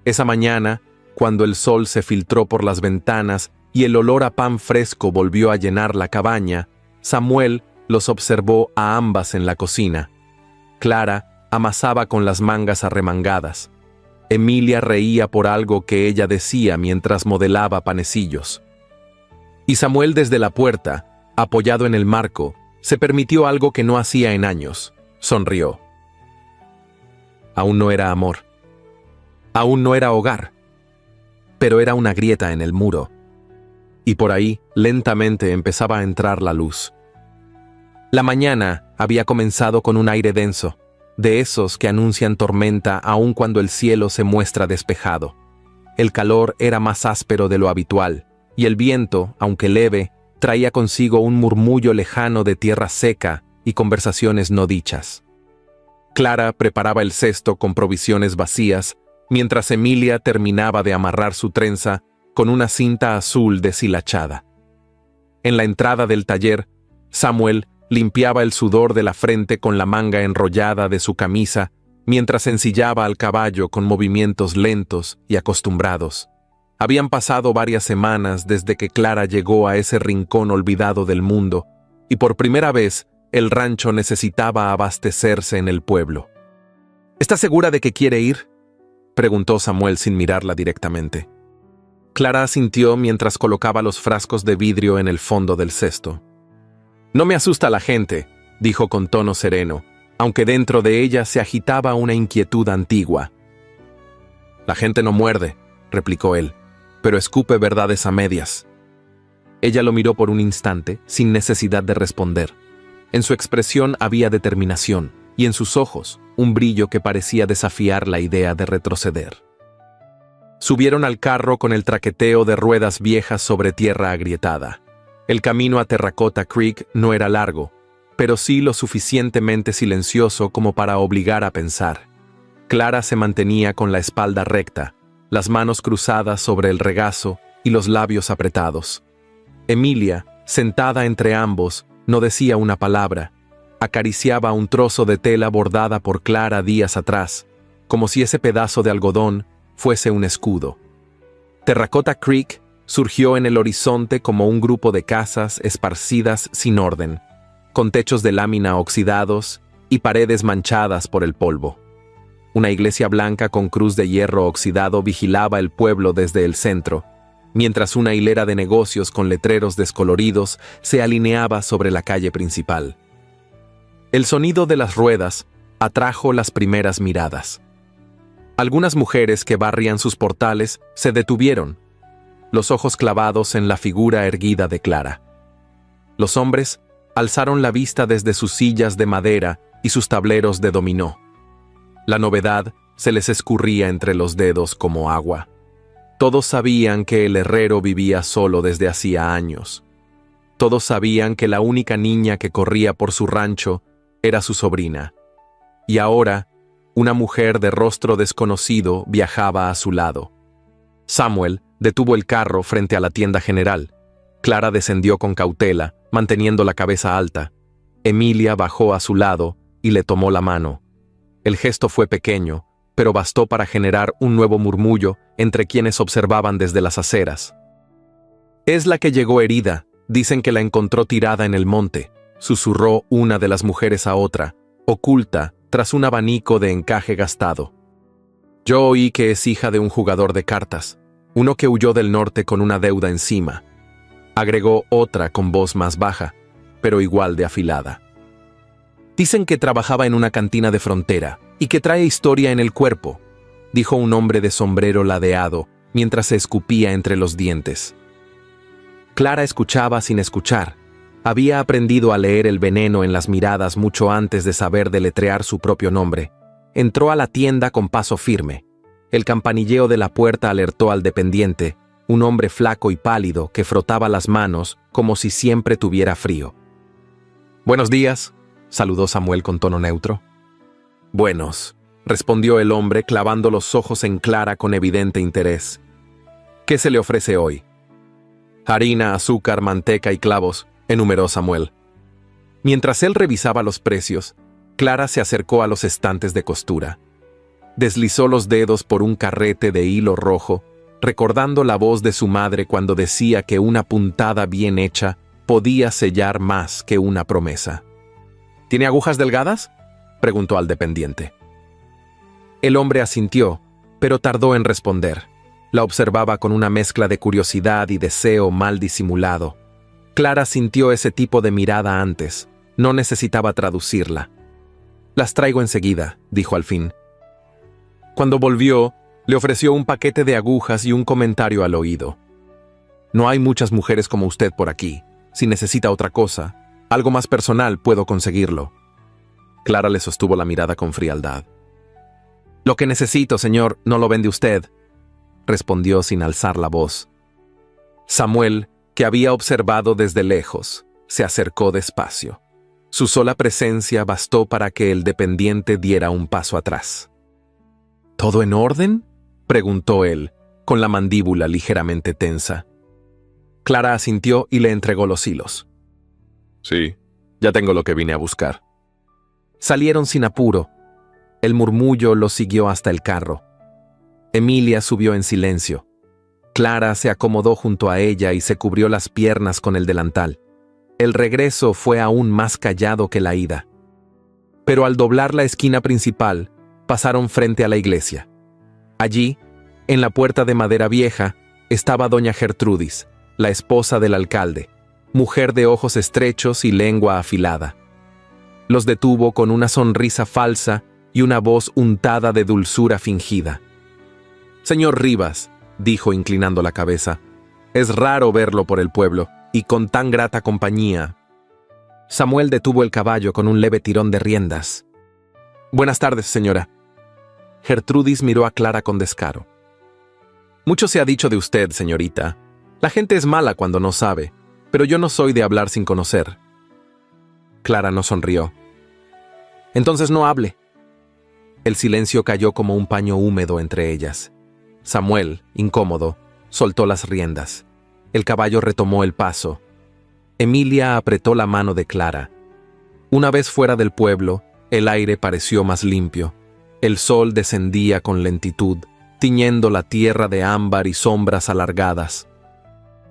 A: Esa mañana, cuando el sol se filtró por las ventanas y el olor a pan fresco volvió a llenar la cabaña, Samuel los observó a ambas en la cocina. Clara amasaba con las mangas arremangadas. Emilia reía por algo que ella decía mientras modelaba panecillos. Y Samuel desde la puerta, apoyado en el marco, se permitió algo que no hacía en años. Sonrió. Aún no era amor. Aún no era hogar. Pero era una grieta en el muro. Y por ahí, lentamente empezaba a entrar la luz. La mañana había comenzado con un aire denso, de esos que anuncian tormenta aun cuando el cielo se muestra despejado. El calor era más áspero de lo habitual, y el viento, aunque leve, traía consigo un murmullo lejano de tierra seca y conversaciones no dichas. Clara preparaba el cesto con provisiones vacías, mientras Emilia terminaba de amarrar su trenza con una cinta azul deshilachada. En la entrada del taller, Samuel limpiaba el sudor de la frente con la manga enrollada de su camisa, mientras ensillaba al caballo con movimientos lentos y acostumbrados. Habían pasado varias semanas desde que Clara llegó a ese rincón olvidado del mundo, y por primera vez el rancho necesitaba abastecerse en el pueblo. ¿Estás segura de que quiere ir?, preguntó Samuel sin mirarla directamente. Clara asintió mientras colocaba los frascos de vidrio en el fondo del cesto. «No me asusta la gente», dijo con tono sereno, aunque dentro de ella se agitaba una inquietud antigua. «La gente no muerde», replicó él, «pero escupe verdades a medias». Ella lo miró por un instante, sin necesidad de responder. En su expresión había determinación, y en sus ojos, un brillo que parecía desafiar la idea de retroceder. Subieron al carro con el traqueteo de ruedas viejas sobre tierra agrietada. El camino a Terracotta Creek no era largo, pero sí lo suficientemente silencioso como para obligar a pensar. Clara se mantenía con la espalda recta, las manos cruzadas sobre el regazo y los labios apretados. Emilia, sentada entre ambos, no decía una palabra. Acariciaba un trozo de tela bordada por Clara días atrás, como si ese pedazo de algodón fuese un escudo. Terracotta Creek surgió en el horizonte como un grupo de casas esparcidas sin orden, con techos de lámina oxidados y paredes manchadas por el polvo. Una iglesia blanca con cruz de hierro oxidado vigilaba el pueblo desde el centro, mientras una hilera de negocios con letreros descoloridos se alineaba sobre la calle principal. El sonido de las ruedas atrajo las primeras miradas. Algunas mujeres que barrían sus portales se detuvieron, los ojos clavados en la figura erguida de Clara. Los hombres alzaron la vista desde sus sillas de madera y sus tableros de dominó. La novedad se les escurría entre los dedos como agua. Todos sabían que el herrero vivía solo desde hacía años. Todos sabían que la única niña que corría por su rancho era su sobrina. Y ahora, una mujer de rostro desconocido viajaba a su lado. Samuel detuvo el carro frente a la tienda general. Clara descendió con cautela, manteniendo la cabeza alta. Emilia bajó a su lado y le tomó la mano. El gesto fue pequeño, pero bastó para generar un nuevo murmullo entre quienes observaban desde las aceras. «Es la que llegó herida. Dicen que la encontró tirada en el monte», susurró una de las mujeres a otra, oculta tras un abanico de encaje gastado. «Yo oí que es hija de un jugador de cartas, uno que huyó del norte con una deuda encima», agregó otra con voz más baja, pero igual de afilada. «Dicen que trabajaba en una cantina de frontera y que trae historia en el cuerpo», dijo un hombre de sombrero ladeado mientras se escupía entre los dientes. Clara escuchaba sin escuchar. Había aprendido a leer el veneno en las miradas mucho antes de saber deletrear su propio nombre. Entró a la tienda con paso firme. El campanilleo de la puerta alertó al dependiente, un hombre flaco y pálido que frotaba las manos como si siempre tuviera frío. «Buenos días», saludó Samuel con tono neutro. «Buenos», respondió el hombre clavando los ojos en Clara con evidente interés. «¿Qué se le ofrece hoy?» «Harina, azúcar, manteca y clavos», enumeró Samuel. Mientras él revisaba los precios, Clara se acercó a los estantes de costura. Deslizó los dedos por un carrete de hilo rojo, recordando la voz de su madre cuando decía que una puntada bien hecha podía sellar más que una promesa. «¿Tiene agujas delgadas?», preguntó al dependiente. El hombre asintió, pero tardó en responder. La observaba con una mezcla de curiosidad y deseo mal disimulado. Clara sintió ese tipo de mirada antes. No necesitaba traducirla. «Las traigo enseguida», dijo al fin. Cuando volvió, le ofreció un paquete de agujas y un comentario al oído. «No hay muchas mujeres como usted por aquí. Si necesita otra cosa, algo más personal, puedo conseguirlo». Clara le sostuvo la mirada con frialdad. «Lo que necesito, señor, no lo vende usted», respondió sin alzar la voz. Samuel, que había observado desde lejos, se acercó despacio. Su sola presencia bastó para que el dependiente diera un paso atrás. «¿Todo en orden?», preguntó él, con la mandíbula ligeramente tensa. Clara asintió y le entregó los hilos. «Sí, ya tengo lo que vine a buscar». Salieron sin apuro. El murmullo los siguió hasta el carro. Emilia subió en silencio. Clara se acomodó junto a ella y se cubrió las piernas con el delantal. El regreso fue aún más callado que la ida. Pero al doblar la esquina principal, pasaron frente a la iglesia. Allí, en la puerta de madera vieja, estaba doña Gertrudis, la esposa del alcalde, mujer de ojos estrechos y lengua afilada. Los detuvo con una sonrisa falsa y una voz untada de dulzura fingida. «Señor Rivas», dijo inclinando la cabeza, «es raro verlo por el pueblo, y con tan grata compañía». Samuel detuvo el caballo con un leve tirón de riendas. «Buenas tardes, señora». Gertrudis miró a Clara con descaro. «Mucho se ha dicho de usted, señorita. La gente es mala cuando no sabe, pero yo no soy de hablar sin conocer». Clara no sonrió. «Entonces no hable». El silencio cayó como un paño húmedo entre ellas. Samuel, incómodo, soltó las riendas. El caballo retomó el paso. Emilia apretó la mano de Clara. Una vez fuera del pueblo, el aire pareció más limpio. El sol descendía con lentitud, tiñendo la tierra de ámbar y sombras alargadas.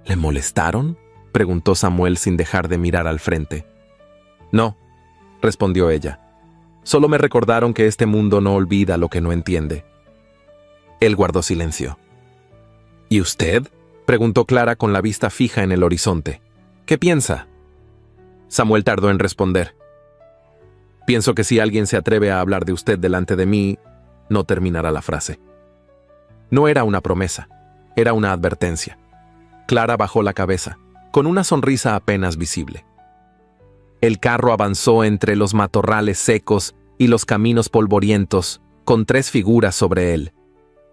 A: «¿Le molestaron?», preguntó Samuel sin dejar de mirar al frente. «No», respondió ella. «Solo me recordaron que este mundo no olvida lo que no entiende». Él guardó silencio. «¿Y usted?», preguntó Clara con la vista fija en el horizonte. «¿Qué piensa?». Samuel tardó en responder. «Pienso que si alguien se atreve a hablar de usted delante de mí, no terminará la frase». No era una promesa, era una advertencia. Clara bajó la cabeza, con una sonrisa apenas visible. El carro avanzó entre los matorrales secos y los caminos polvorientos, con tres figuras sobre él.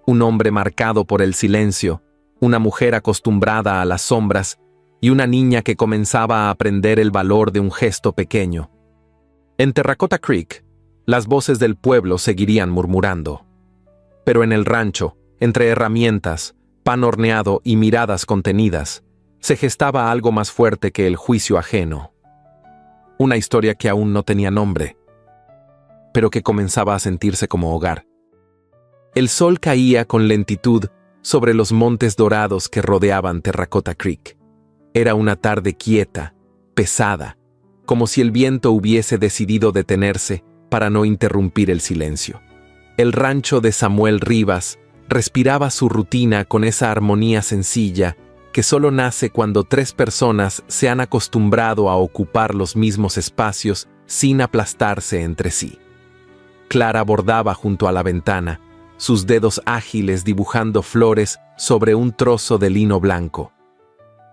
A: Un hombre marcado por el silencio, una mujer acostumbrada a las sombras y una niña que comenzaba a aprender el valor de un gesto pequeño. En Terracotta Creek, las voces del pueblo seguirían murmurando. Pero en el rancho, entre herramientas, pan horneado y miradas contenidas, se gestaba algo más fuerte que el juicio ajeno. Una historia que aún no tenía nombre, pero que comenzaba a sentirse como hogar. El sol caía con lentitud sobre los montes dorados que rodeaban Terracotta Creek. Era una tarde quieta, pesada, como si el viento hubiese decidido detenerse para no interrumpir el silencio. El rancho de Samuel Rivas respiraba su rutina con esa armonía sencilla que solo nace cuando tres personas se han acostumbrado a ocupar los mismos espacios sin aplastarse entre sí. Clara bordaba junto a la ventana, sus dedos ágiles dibujando flores sobre un trozo de lino blanco.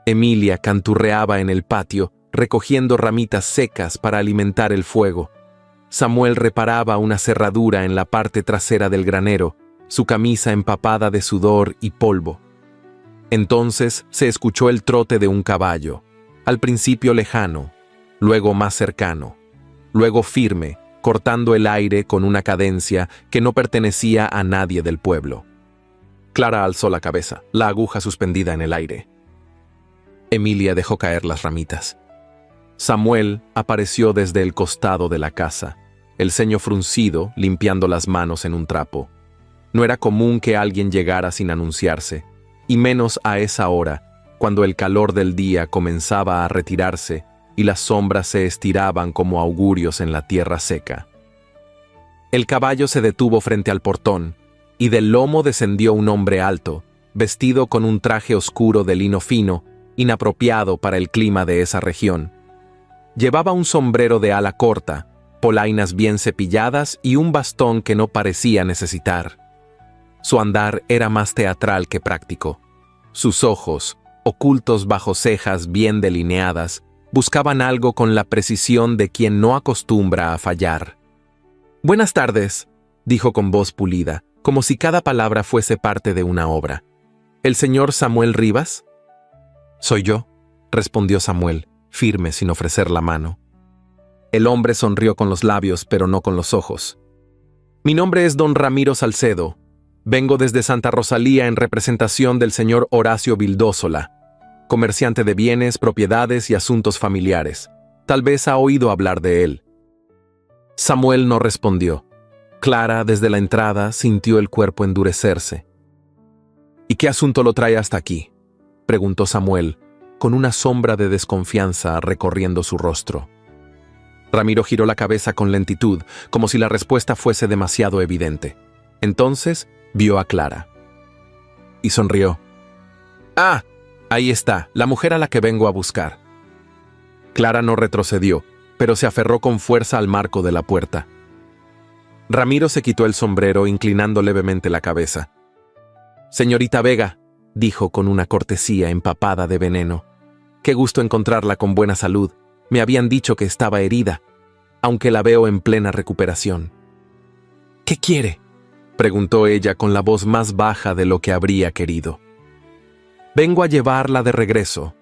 A: Emilia canturreaba en el patio, recogiendo ramitas secas para alimentar el fuego. Samuel reparaba una cerradura en la parte trasera del granero, su camisa empapada de sudor y polvo. Entonces se escuchó el trote de un caballo, al principio lejano, luego más cercano, luego firme, cortando el aire con una cadencia que no pertenecía a nadie del pueblo. Clara alzó la cabeza, la aguja suspendida en el aire. Emilia dejó caer las ramitas. Samuel apareció desde el costado de la casa, el ceño fruncido, limpiando las manos en un trapo. No era común que alguien llegara sin anunciarse, y menos a esa hora, cuando el calor del día comenzaba a retirarse y las sombras se estiraban como augurios en la tierra seca. El caballo se detuvo frente al portón, y del lomo descendió un hombre alto, vestido con un traje oscuro de lino fino, inapropiado para el clima de esa región. Llevaba un sombrero de ala corta, polainas bien cepilladas y un bastón que no parecía necesitar. Su andar era más teatral que práctico. Sus ojos, ocultos bajo cejas bien delineadas, buscaban algo con la precisión de quien no acostumbra a fallar. «Buenas tardes», dijo con voz pulida, como si cada palabra fuese parte de una obra. «¿El señor Samuel Rivas?» «Soy yo», respondió Samuel, firme sin ofrecer la mano. El hombre sonrió con los labios, pero no con los ojos. «Mi nombre es don Ramiro Salcedo. Vengo desde Santa Rosalía en representación del señor Horacio Vildósola, comerciante de bienes, propiedades y asuntos familiares. Tal vez ha oído hablar de él». Samuel no respondió. Clara, desde la entrada, sintió el cuerpo endurecerse. «¿Y qué asunto lo trae hasta aquí?», preguntó Samuel, con una sombra de desconfianza recorriendo su rostro. Ramiro giró la cabeza con lentitud, como si la respuesta fuese demasiado evidente. Entonces vio a Clara. Y sonrió. «Ah, ahí está, la mujer a la que vengo a buscar». Clara no retrocedió, pero se aferró con fuerza al marco de la puerta. Ramiro se quitó el sombrero, inclinando levemente la cabeza. «Señorita Vega», dijo con una cortesía empapada de veneno. «Qué gusto encontrarla con buena salud. Me habían dicho que estaba herida, aunque la veo en plena recuperación». «¿Qué quiere?», preguntó ella con la voz más baja de lo que habría querido. «Vengo a llevarla de regreso»,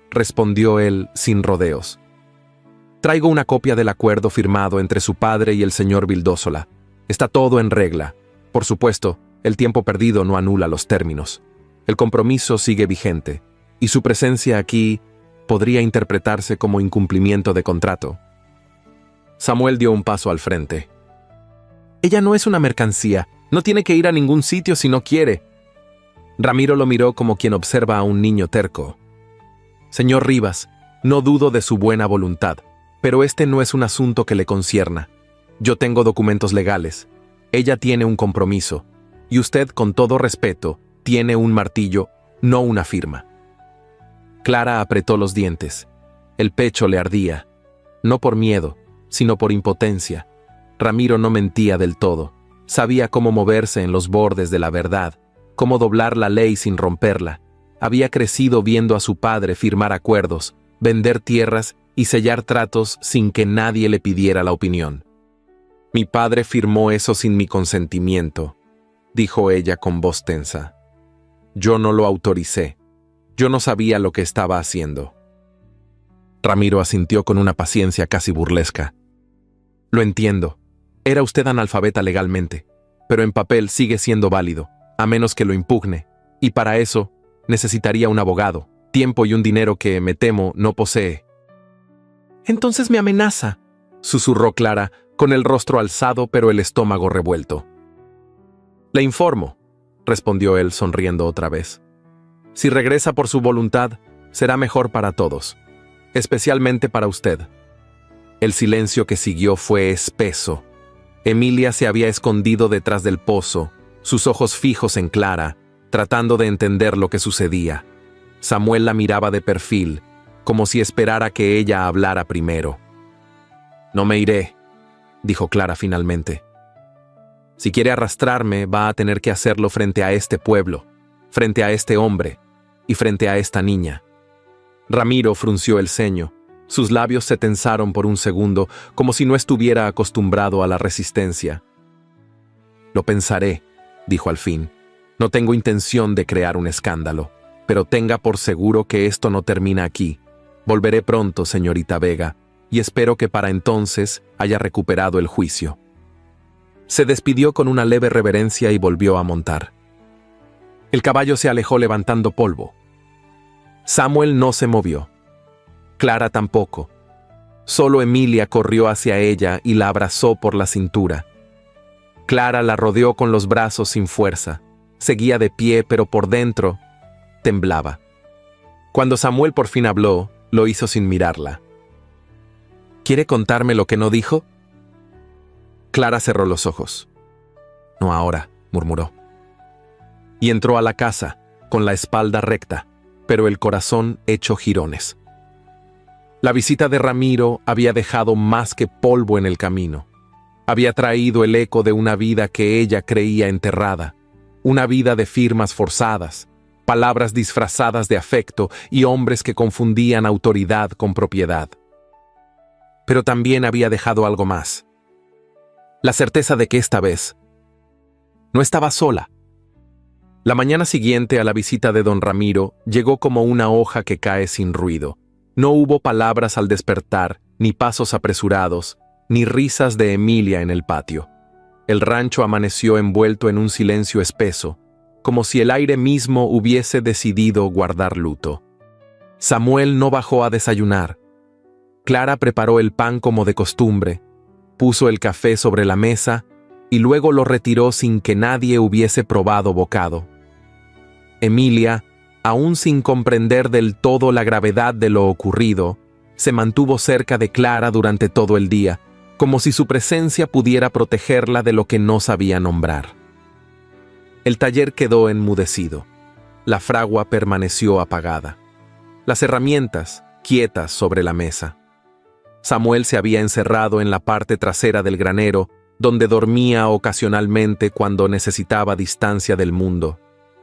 A: respondió él sin rodeos. «Traigo una copia del acuerdo firmado entre su padre y el señor Vildósola. Está todo en regla. Por supuesto, el tiempo perdido no anula los términos. El compromiso sigue vigente, y su presencia aquí podría interpretarse como incumplimiento de contrato». Samuel dio un paso al frente. «Ella no es una mercancía. No tiene que ir a ningún sitio si no quiere». Ramiro lo miró como quien observa a un niño terco. «Señor Rivas, no dudo de su buena voluntad, pero este no es un asunto que le concierna. Yo tengo documentos legales. Ella tiene un compromiso. Y usted, con todo respeto, tiene un martillo, no una firma». Clara apretó los dientes. El pecho le ardía. No por miedo, sino por impotencia. Ramiro no mentía del todo. Sabía cómo moverse en los bordes de la verdad, cómo doblar la ley sin romperla. Había crecido viendo a su padre firmar acuerdos, vender tierras y sellar tratos sin que nadie le pidiera la opinión. «Mi padre firmó eso sin mi consentimiento», dijo ella con voz tensa. «Yo no lo autoricé. Yo no sabía lo que estaba haciendo». Ramiro asintió con una paciencia casi burlesca. «Lo entiendo. Era usted analfabeta legalmente, pero en papel sigue siendo válido, a menos que lo impugne, y para eso necesitaría un abogado, tiempo y un dinero que, me temo, no posee». «Entonces me amenaza», susurró Clara, con el rostro alzado pero el estómago revuelto. «Le informo», respondió él sonriendo otra vez. «Si regresa por su voluntad, será mejor para todos, especialmente para usted». El silencio que siguió fue espeso. Emilia se había escondido detrás del pozo, sus ojos fijos en Clara, tratando de entender lo que sucedía. Samuel la miraba de perfil, como si esperara que ella hablara primero. «No me iré», dijo Clara finalmente. «Si quiere arrastrarme, va a tener que hacerlo frente a este pueblo, frente a este hombre y frente a esta niña». Ramiro frunció el ceño. Sus labios se tensaron por un segundo, como si no estuviera acostumbrado a la resistencia. «Lo pensaré», dijo al fin. «No tengo intención de crear un escándalo, pero tenga por seguro que esto no termina aquí. Volveré pronto, señorita Vega, y espero que para entonces haya recuperado el juicio». Se despidió con una leve reverencia y volvió a montar. El caballo se alejó levantando polvo. Samuel no se movió. Clara tampoco. Solo Emilia corrió hacia ella y la abrazó por la cintura. Clara la rodeó con los brazos sin fuerza. Seguía de pie, pero por dentro temblaba. Cuando Samuel por fin habló, lo hizo sin mirarla. «¿Quiere contarme lo que no dijo?». Clara cerró los ojos. «No ahora», murmuró. Y entró a la casa, con la espalda recta, pero el corazón hecho jirones. La visita de Ramiro había dejado más que polvo en el camino. Había traído el eco de una vida que ella creía enterrada, una vida de firmas forzadas, palabras disfrazadas de afecto y hombres que confundían autoridad con propiedad. Pero también había dejado algo más. La certeza de que esta vez no estaba sola. La mañana siguiente a la visita de don Ramiro llegó como una hoja que cae sin ruido. No hubo palabras al despertar, ni pasos apresurados, ni risas de Emilia en el patio. El rancho amaneció envuelto en un silencio espeso, como si el aire mismo hubiese decidido guardar luto. Samuel no bajó a desayunar. Clara preparó el pan como de costumbre, puso el café sobre la mesa y luego lo retiró sin que nadie hubiese probado bocado. Emilia, aún sin comprender del todo la gravedad de lo ocurrido, se mantuvo cerca de Clara durante todo el día, como si su presencia pudiera protegerla de lo que no sabía nombrar. El taller quedó enmudecido. La fragua permaneció apagada. Las herramientas, quietas sobre la mesa. Samuel se había encerrado en la parte trasera del granero, donde dormía ocasionalmente cuando necesitaba distancia del mundo.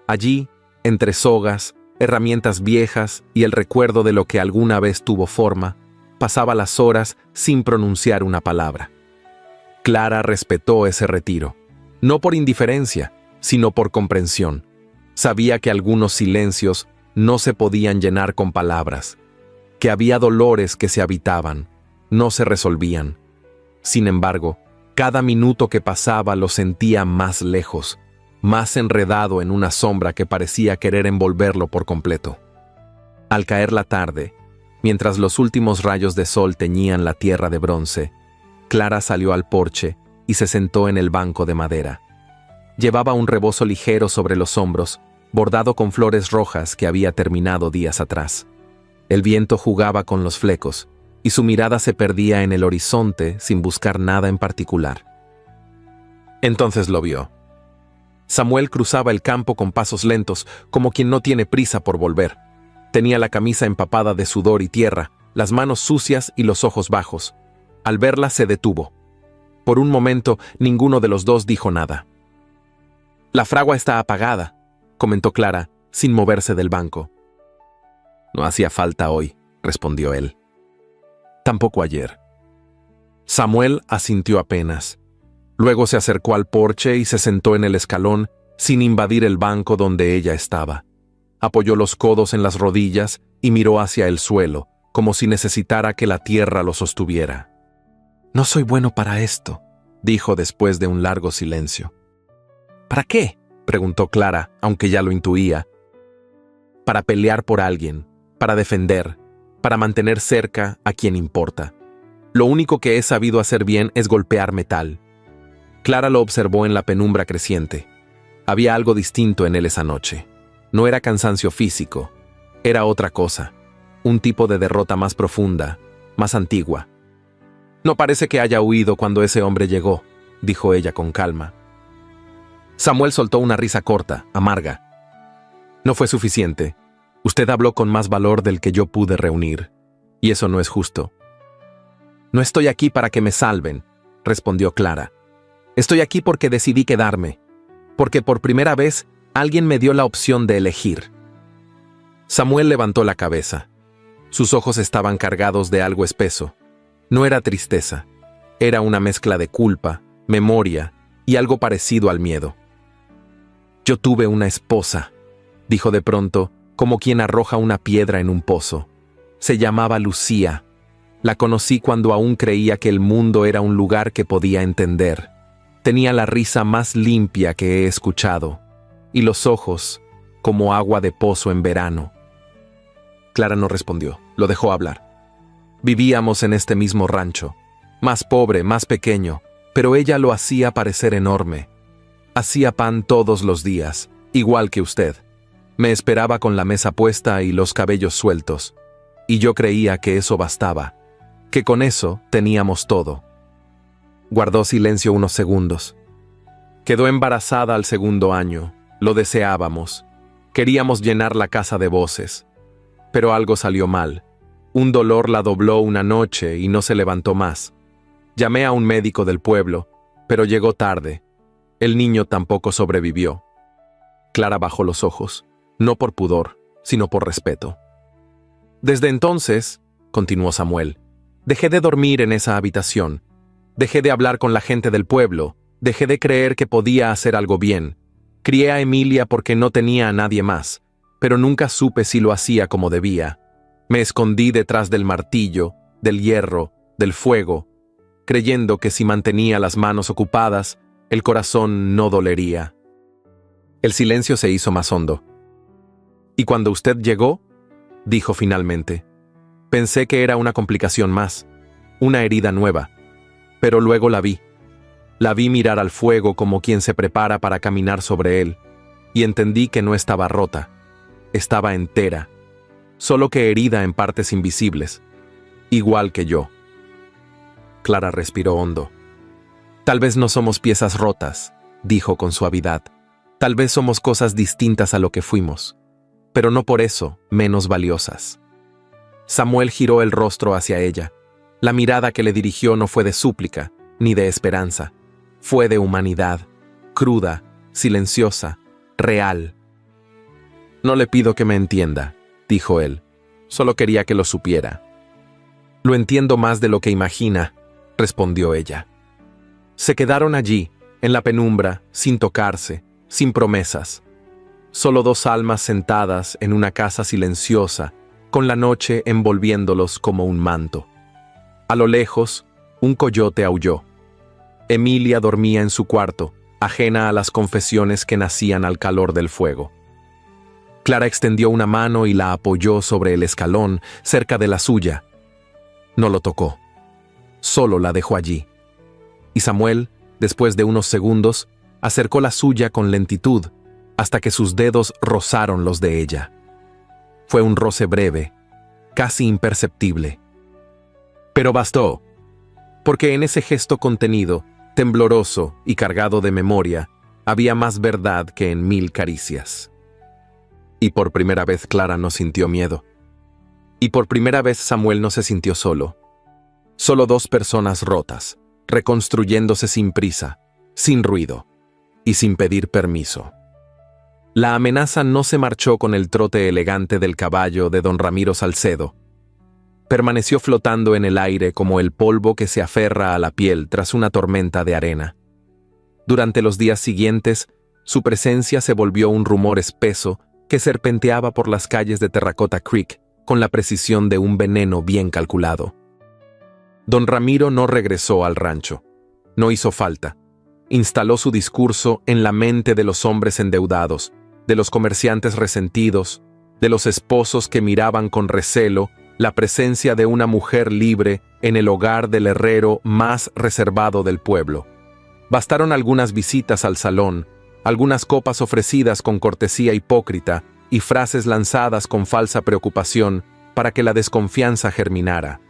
A: Allí, entre sogas, herramientas viejas y el recuerdo de lo que alguna vez tuvo forma, pasaba las horas sin pronunciar una palabra. Clara respetó ese retiro, no por indiferencia, sino por comprensión. Sabía que algunos silencios no se podían llenar con palabras, que había dolores que se habitaban, no se resolvían. Sin embargo, cada minuto que pasaba lo sentía más lejos, más enredado en una sombra que parecía querer envolverlo por completo. Al caer la tarde, mientras los últimos rayos de sol teñían la tierra de bronce, Clara salió al porche y se sentó en el banco de madera. Llevaba un rebozo ligero sobre los hombros, bordado con flores rojas que había terminado días atrás. El viento jugaba con los flecos, y su mirada se perdía en el horizonte sin buscar nada en particular. Entonces lo vio. Samuel cruzaba el campo con pasos lentos, como quien no tiene prisa por volver. Tenía la camisa empapada de sudor y tierra, las manos sucias y los ojos bajos. Al verla se detuvo. Por un momento, ninguno de los dos dijo nada. «La fragua está apagada», comentó Clara, sin moverse del banco. «No hacía falta hoy», respondió él. «Tampoco ayer». Samuel asintió apenas. Luego se acercó al porche y se sentó en el escalón, sin invadir el banco donde ella estaba. Apoyó los codos en las rodillas y miró hacia el suelo, como si necesitara que la tierra lo sostuviera. «No soy bueno para esto», dijo después de un largo silencio. «¿Para qué?», preguntó Clara, aunque ya lo intuía. «Para pelear por alguien, para defender, para mantener cerca a quien importa. Lo único que he sabido hacer bien es golpear metal». Clara lo observó en la penumbra creciente. Había algo distinto en él esa noche. No era cansancio físico, era otra cosa, un tipo de derrota más profunda, más antigua. «No parece que haya huido cuando ese hombre llegó», dijo ella con calma. Samuel soltó una risa corta, amarga. «No fue suficiente. Usted habló con más valor del que yo pude reunir, y eso no es justo». «No estoy aquí para que me salven», respondió Clara. «Estoy aquí porque decidí quedarme, porque por primera vez alguien me dio la opción de elegir». Samuel levantó la cabeza. Sus ojos estaban cargados de algo espeso. No era tristeza, era una mezcla de culpa, memoria y algo parecido al miedo. «Yo tuve una esposa», dijo de pronto, como quien arroja una piedra en un pozo. Se llamaba Lucía. La conocí cuando aún creía que el mundo era un lugar que podía entender. Tenía la risa más limpia que he escuchado, y los ojos como agua de pozo en verano. Clara no respondió, lo dejó hablar. Vivíamos en este mismo rancho, más pobre, más pequeño, pero ella lo hacía parecer enorme. Hacía pan todos los días, igual que usted. Me esperaba con la mesa puesta y los cabellos sueltos, y yo creía que eso bastaba, que con eso teníamos todo. Guardó silencio unos segundos. Quedó embarazada al segundo año, lo deseábamos. Queríamos llenar la casa de voces, pero algo salió mal. Un dolor la dobló una noche y no se levantó más. Llamé a un médico del pueblo, pero llegó tarde. El niño tampoco sobrevivió. Clara bajó los ojos, no por pudor, sino por respeto. Desde entonces, continuó Samuel, dejé de dormir en esa habitación. Dejé de hablar con la gente del pueblo. Dejé de creer que podía hacer algo bien. Crié a Emilia porque no tenía a nadie más, pero nunca supe si lo hacía como debía. Me escondí detrás del martillo, del hierro, del fuego, creyendo que si mantenía las manos ocupadas, el corazón no dolería. El silencio se hizo más hondo. «¿Y cuando usted llegó?», dijo finalmente. «Pensé que era una complicación más, una herida nueva. Pero luego la vi. La vi mirar al fuego como quien se prepara para caminar sobre él, y entendí que no estaba rota. Estaba entera, solo que herida en partes invisibles, igual que yo». Clara respiró hondo. «Tal vez no somos piezas rotas», dijo con suavidad. «Tal vez somos cosas distintas a lo que fuimos, pero no por eso menos valiosas». Samuel giró el rostro hacia ella. La mirada que le dirigió no fue de súplica, ni de esperanza. Fue de humanidad, cruda, silenciosa, real. «No le pido que me entienda», dijo él. «Solo quería que lo supiera». «Lo entiendo más de lo que imagina», respondió ella. Se quedaron allí, en la penumbra, sin tocarse, sin promesas. Solo dos almas sentadas en una casa silenciosa, con la noche envolviéndolos como un manto. A lo lejos, un coyote aulló. Emilia dormía en su cuarto, ajena a las confesiones que nacían al calor del fuego. Clara extendió una mano y la apoyó sobre el escalón, cerca de la suya. No lo tocó. Solo la dejó allí. Y Samuel, después de unos segundos, acercó la suya con lentitud, hasta que sus dedos rozaron los de ella. Fue un roce breve, casi imperceptible. Pero bastó, porque en ese gesto contenido, tembloroso y cargado de memoria, había más verdad que en 1000 caricias. Y por primera vez Clara no sintió miedo. Y por primera vez Samuel no se sintió solo. Solo dos personas rotas, reconstruyéndose sin prisa, sin ruido y sin pedir permiso. La amenaza no se marchó con el trote elegante del caballo de don Ramiro Salcedo. Permaneció flotando en el aire como el polvo que se aferra a la piel tras una tormenta de arena. Durante los días siguientes, su presencia se volvió un rumor espeso que serpenteaba por las calles de Terracota Creek con la precisión de un veneno bien calculado. Don Ramiro no regresó al rancho. No hizo falta. Instaló su discurso en la mente de los hombres endeudados, de los comerciantes resentidos, de los esposos que miraban con recelo la presencia de una mujer libre en el hogar del herrero más reservado del pueblo. Bastaron algunas visitas al salón, algunas copas ofrecidas con cortesía hipócrita y frases lanzadas con falsa preocupación para que la desconfianza germinara.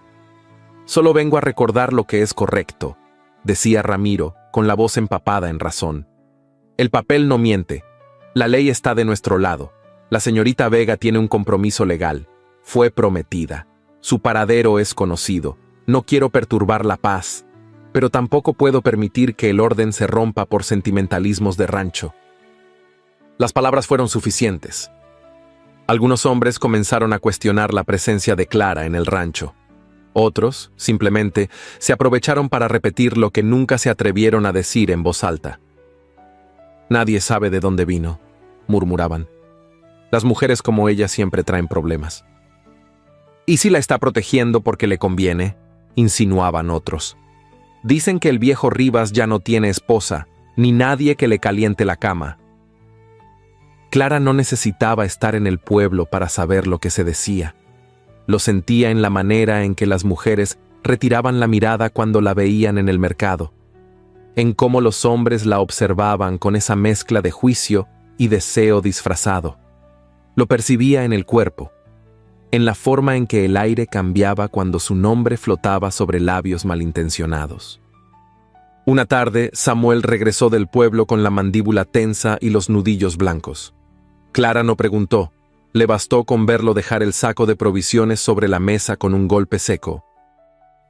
A: «Solo vengo a recordar lo que es correcto», decía Ramiro, con la voz empapada en razón. «El papel no miente. La ley está de nuestro lado. La señorita Vega tiene un compromiso legal. Fue prometida. Su paradero es conocido. No quiero perturbar la paz, pero tampoco puedo permitir que el orden se rompa por sentimentalismos de rancho». Las palabras fueron suficientes. Algunos hombres comenzaron a cuestionar la presencia de Clara en el rancho. Otros, simplemente, se aprovecharon para repetir lo que nunca se atrevieron a decir en voz alta. «Nadie sabe de dónde vino», murmuraban. Las mujeres como ella siempre traen problemas. ¿Y si la está protegiendo porque le conviene?, insinuaban otros. Dicen que el viejo Rivas ya no tiene esposa, ni nadie que le caliente la cama. Clara no necesitaba estar en el pueblo para saber lo que se decía. Lo sentía en la manera en que las mujeres retiraban la mirada cuando la veían en el mercado, en cómo los hombres la observaban con esa mezcla de juicio y deseo disfrazado. Lo percibía en el cuerpo, en la forma en que el aire cambiaba cuando su nombre flotaba sobre labios malintencionados. Una tarde, Samuel regresó del pueblo con la mandíbula tensa y los nudillos blancos. Clara no preguntó, le bastó con verlo dejar el saco de provisiones sobre la mesa con un golpe seco.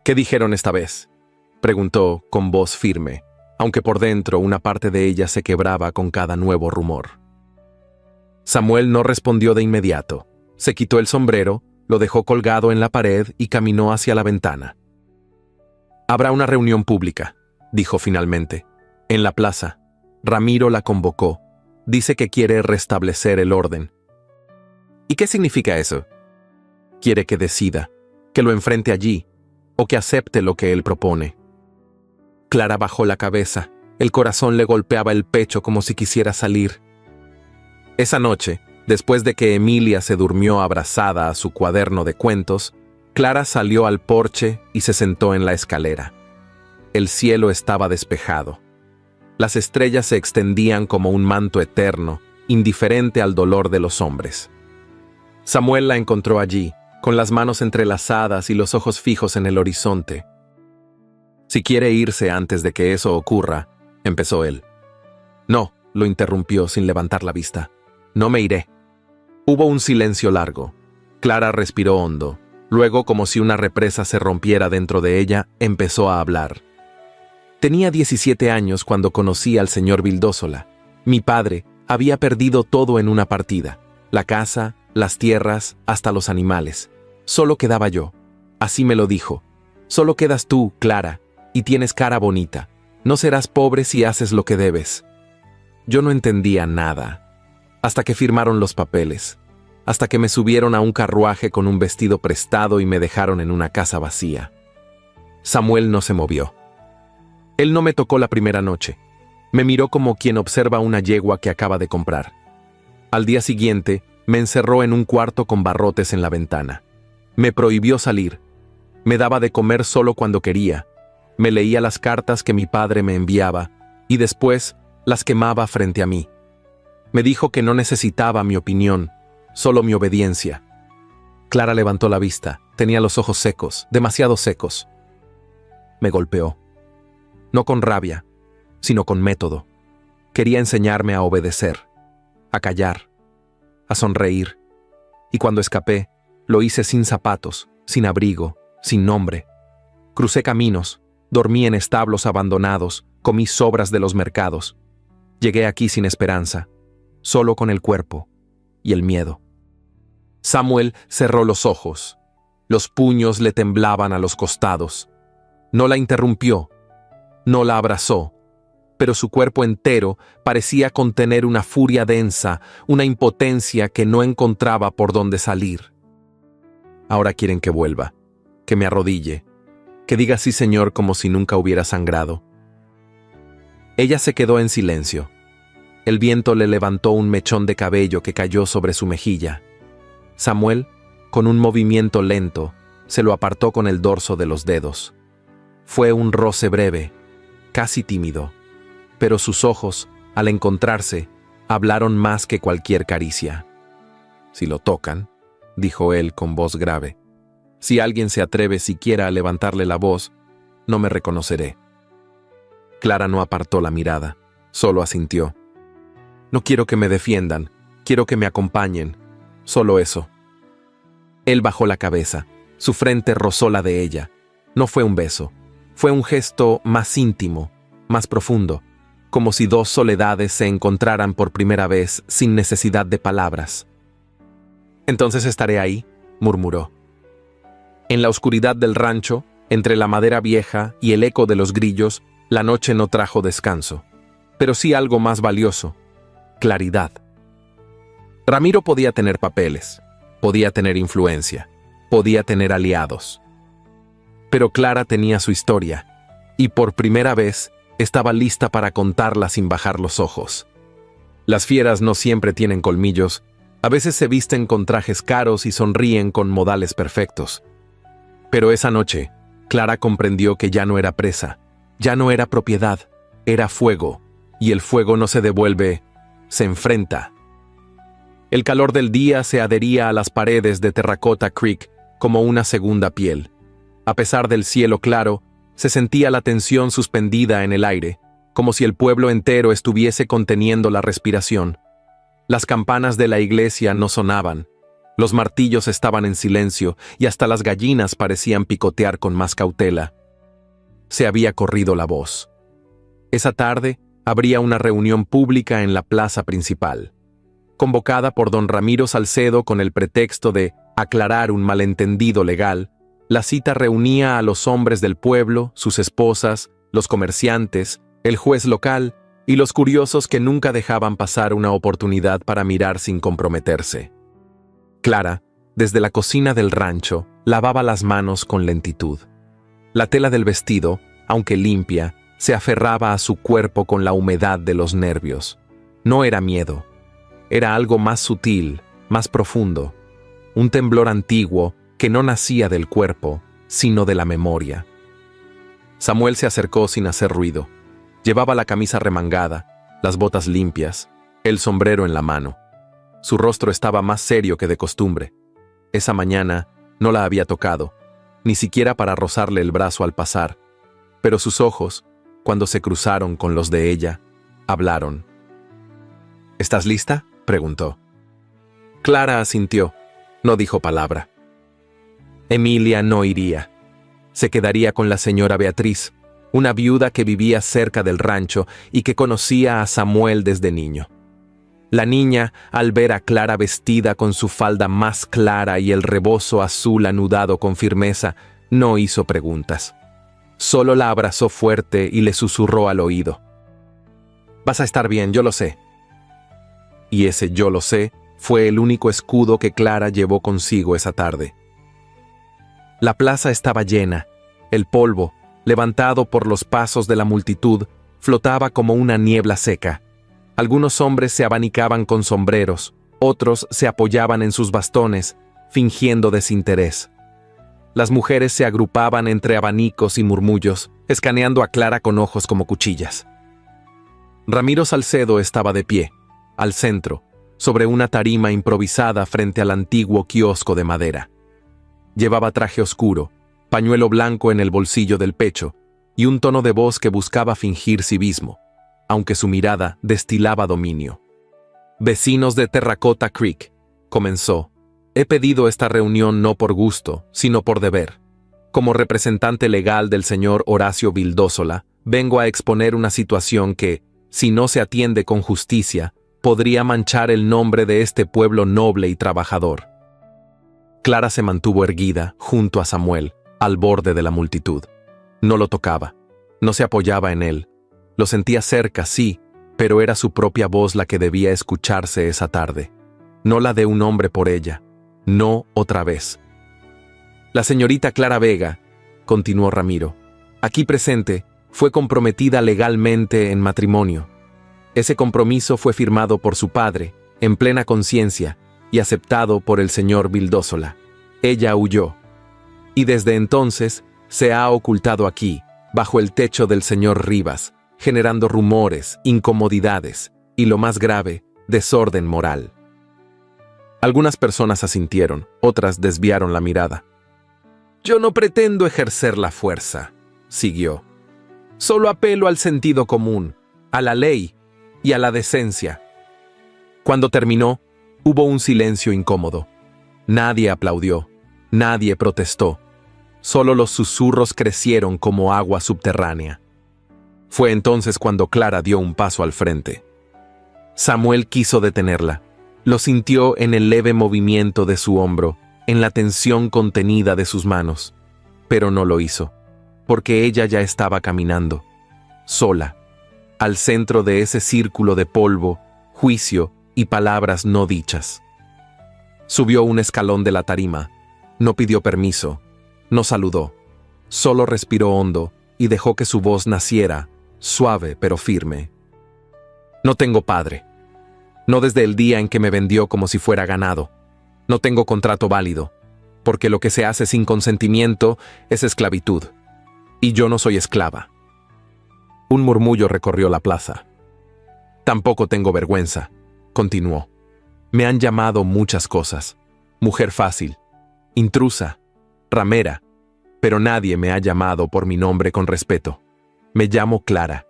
A: ¿Qué dijeron esta vez?, preguntó con voz firme, aunque por dentro una parte de ella se quebraba con cada nuevo rumor. Samuel no respondió de inmediato. Se quitó el sombrero, lo dejó colgado en la pared y caminó hacia la ventana. «Habrá una reunión pública», dijo finalmente. «En la plaza. Ramiro la convocó. Dice que quiere restablecer el orden». «¿Y qué significa eso?». «Quiere que decida, que lo enfrente allí, o que acepte lo que él propone». Clara bajó la cabeza. El corazón le golpeaba el pecho como si quisiera salir. Esa noche, después de que Emilia se durmió abrazada a su cuaderno de cuentos, Clara salió al porche y se sentó en la escalera. El cielo estaba despejado. Las estrellas se extendían como un manto eterno, indiferente al dolor de los hombres. Samuel la encontró allí, con las manos entrelazadas y los ojos fijos en el horizonte. «Si quiere irse antes de que eso ocurra», empezó él. «No», lo interrumpió sin levantar la vista. «No me iré». Hubo un silencio largo. Clara respiró hondo. Luego, como si una represa se rompiera dentro de ella, empezó a hablar. «Tenía 17 años cuando conocí al señor Vildósola. Mi padre había perdido todo en una partida. La casa, las tierras, hasta los animales. Solo quedaba yo. Así me lo dijo. Solo quedas tú, Clara, y tienes cara bonita. No serás pobre si haces lo que debes». Yo no entendía nada. Hasta que firmaron los papeles. Hasta que me subieron a un carruaje con un vestido prestado y me dejaron en una casa vacía. Samuel no se movió. Él no me tocó la primera noche. Me miró como quien observa una yegua que acaba de comprar. Al día siguiente, me encerró en un cuarto con barrotes en la ventana. Me prohibió salir. Me daba de comer solo cuando quería. Me leía las cartas que mi padre me enviaba y después las quemaba frente a mí. Me dijo que no necesitaba mi opinión, solo mi obediencia. Clara levantó la vista. Tenía los ojos secos, demasiado secos. Me golpeó. No con rabia, sino con método. Quería enseñarme a obedecer, a callar, a sonreír. Y cuando escapé, lo hice sin zapatos, sin abrigo, sin nombre. Crucé caminos, dormí en establos abandonados, comí sobras de los mercados. Llegué aquí sin esperanza, solo con el cuerpo y el miedo. Samuel cerró los ojos. Los puños le temblaban a los costados. No la interrumpió, no la abrazó, pero su cuerpo entero parecía contener una furia densa, una impotencia que no encontraba por dónde salir. Ahora quieren que vuelva, que me arrodille, que diga sí, señor, como si nunca hubiera sangrado. Ella se quedó en silencio. El viento le levantó un mechón de cabello que cayó sobre su mejilla. Samuel, con un movimiento lento, se lo apartó con el dorso de los dedos. Fue un roce breve, casi tímido, pero sus ojos, al encontrarse, hablaron más que cualquier caricia. «Si lo tocan», dijo él con voz grave, «si alguien se atreve siquiera a levantarle la voz, no me reconoceré». Clara no apartó la mirada, solo asintió. «No quiero que me defiendan, quiero que me acompañen, solo eso». Él bajó la cabeza, su frente rozó la de ella. No fue un beso, fue un gesto más íntimo, más profundo, como si dos soledades se encontraran por primera vez sin necesidad de palabras. «Entonces estaré ahí», murmuró. En la oscuridad del rancho, entre la madera vieja y el eco de los grillos, la noche no trajo descanso, pero sí algo más valioso: claridad. Ramiro podía tener papeles, podía tener influencia, podía tener aliados. Pero Clara tenía su historia, y por primera vez estaba lista para contarla sin bajar los ojos. Las fieras no siempre tienen colmillos, a veces se visten con trajes caros y sonríen con modales perfectos. Pero esa noche, Clara comprendió que ya no era presa, ya no era propiedad, era fuego, y el fuego no se devuelve, se enfrenta. El calor del día se adhería a las paredes de Terracotta Creek como una segunda piel. A pesar del cielo claro, se sentía la tensión suspendida en el aire, como si el pueblo entero estuviese conteniendo la respiración. Las campanas de la iglesia no sonaban, los martillos estaban en silencio y hasta las gallinas parecían picotear con más cautela. Se había corrido la voz. Esa tarde habría una reunión pública en la plaza principal. Convocada por don Ramiro Salcedo con el pretexto de aclarar un malentendido legal, la cita reunía a los hombres del pueblo, sus esposas, los comerciantes, el juez local y los curiosos que nunca dejaban pasar una oportunidad para mirar sin comprometerse. Clara, desde la cocina del rancho, lavaba las manos con lentitud. La tela del vestido, aunque limpia, se aferraba a su cuerpo con la humedad de los nervios. No era miedo. Era algo más sutil, más profundo. Un temblor antiguo que no nacía del cuerpo, sino de la memoria. Samuel se acercó sin hacer ruido. Llevaba la camisa remangada, las botas limpias, el sombrero en la mano. Su rostro estaba más serio que de costumbre. Esa mañana no la había tocado, ni siquiera para rozarle el brazo al pasar, pero sus ojos, cuando se cruzaron con los de ella, hablaron. ¿Estás lista?, preguntó. Clara asintió, no dijo palabra. Emilia no iría. Se quedaría con la señora Beatriz, una viuda que vivía cerca del rancho y que conocía a Samuel desde niño. La niña, al ver a Clara vestida con su falda más clara y el rebozo azul anudado con firmeza, no hizo preguntas. Solo la abrazó fuerte y le susurró al oído. «Vas a estar bien, yo lo sé». Y ese «yo lo sé» fue el único escudo que Clara llevó consigo esa tarde. La plaza estaba llena. El polvo, levantado por los pasos de la multitud, flotaba como una niebla seca. Algunos hombres se abanicaban con sombreros, otros se apoyaban en sus bastones, fingiendo desinterés. Las mujeres se agrupaban entre abanicos y murmullos, escaneando a Clara con ojos como cuchillas. Ramiro Salcedo estaba de pie, al centro, sobre una tarima improvisada frente al antiguo kiosco de madera. Llevaba traje oscuro, pañuelo blanco en el bolsillo del pecho y un tono de voz que buscaba fingir civismo, aunque su mirada destilaba dominio. «Vecinos de Terracotta Creek», comenzó, «he pedido esta reunión no por gusto, sino por deber. Como representante legal del señor Horacio Vildósola, vengo a exponer una situación que, si no se atiende con justicia, podría manchar el nombre de este pueblo noble y trabajador». Clara se mantuvo erguida, junto a Samuel, al borde de la multitud. No lo tocaba, no se apoyaba en él. Lo sentía cerca, sí, pero era su propia voz la que debía escucharse esa tarde. No la de un hombre por ella, no otra vez. «La señorita Clara Vega», continuó Ramiro, «aquí presente, fue comprometida legalmente en matrimonio. Ese compromiso fue firmado por su padre, en plena conciencia, y aceptado por el señor Vildósola. Ella huyó. Y desde entonces se ha ocultado aquí, bajo el techo del señor Rivas, generando rumores, incomodidades y, lo más grave, desorden moral». Algunas personas asintieron, otras desviaron la mirada. «Yo no pretendo ejercer la fuerza», siguió. «Solo apelo al sentido común, a la ley y a la decencia». Cuando terminó, hubo un silencio incómodo. Nadie aplaudió, nadie protestó. Solo los susurros crecieron como agua subterránea. Fue entonces cuando Clara dio un paso al frente. Samuel quiso detenerla. Lo sintió en el leve movimiento de su hombro, en la tensión contenida de sus manos. Pero no lo hizo, porque ella ya estaba caminando, sola, al centro de ese círculo de polvo, juicio y palabras no dichas. Subió un escalón de la tarima, no pidió permiso, no saludó, solo respiró hondo y dejó que su voz naciera, suave pero firme. No tengo padre. No desde el día en que me vendió como si fuera ganado. No tengo contrato válido, porque lo que se hace sin consentimiento es esclavitud. Y yo no soy esclava. Un murmullo recorrió la plaza. Tampoco tengo vergüenza, continuó. Me han llamado muchas cosas. Mujer fácil, intrusa, ramera, pero nadie me ha llamado por mi nombre con respeto. Me llamo Clara,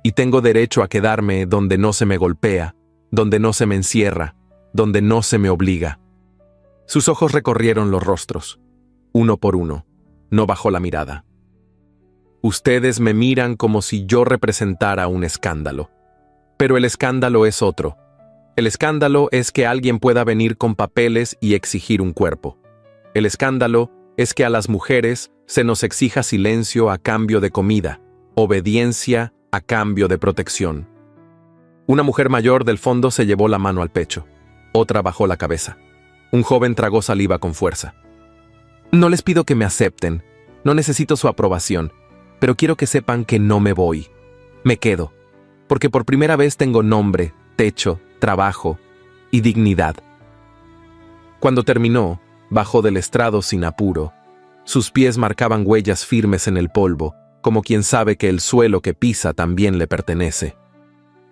A: y tengo derecho a quedarme donde no se me golpea, donde no se me encierra, donde no se me obliga. Sus ojos recorrieron los rostros, uno por uno. No bajó la mirada. Ustedes me miran como si yo representara un escándalo. Pero el escándalo es otro. El escándalo es que alguien pueda venir con papeles y exigir un cuerpo. El escándalo es que a las mujeres se nos exija silencio a cambio de comida, obediencia a cambio de protección. Una mujer mayor del fondo se llevó la mano al pecho. Otra bajó la cabeza. Un joven tragó saliva con fuerza. No les pido que me acepten, no necesito su aprobación, pero quiero que sepan que no me voy. Me quedo, porque por primera vez tengo nombre, techo, trabajo y dignidad. Cuando terminó, bajó del estrado sin apuro. Sus pies marcaban huellas firmes en el polvo, como quien sabe que el suelo que pisa también le pertenece.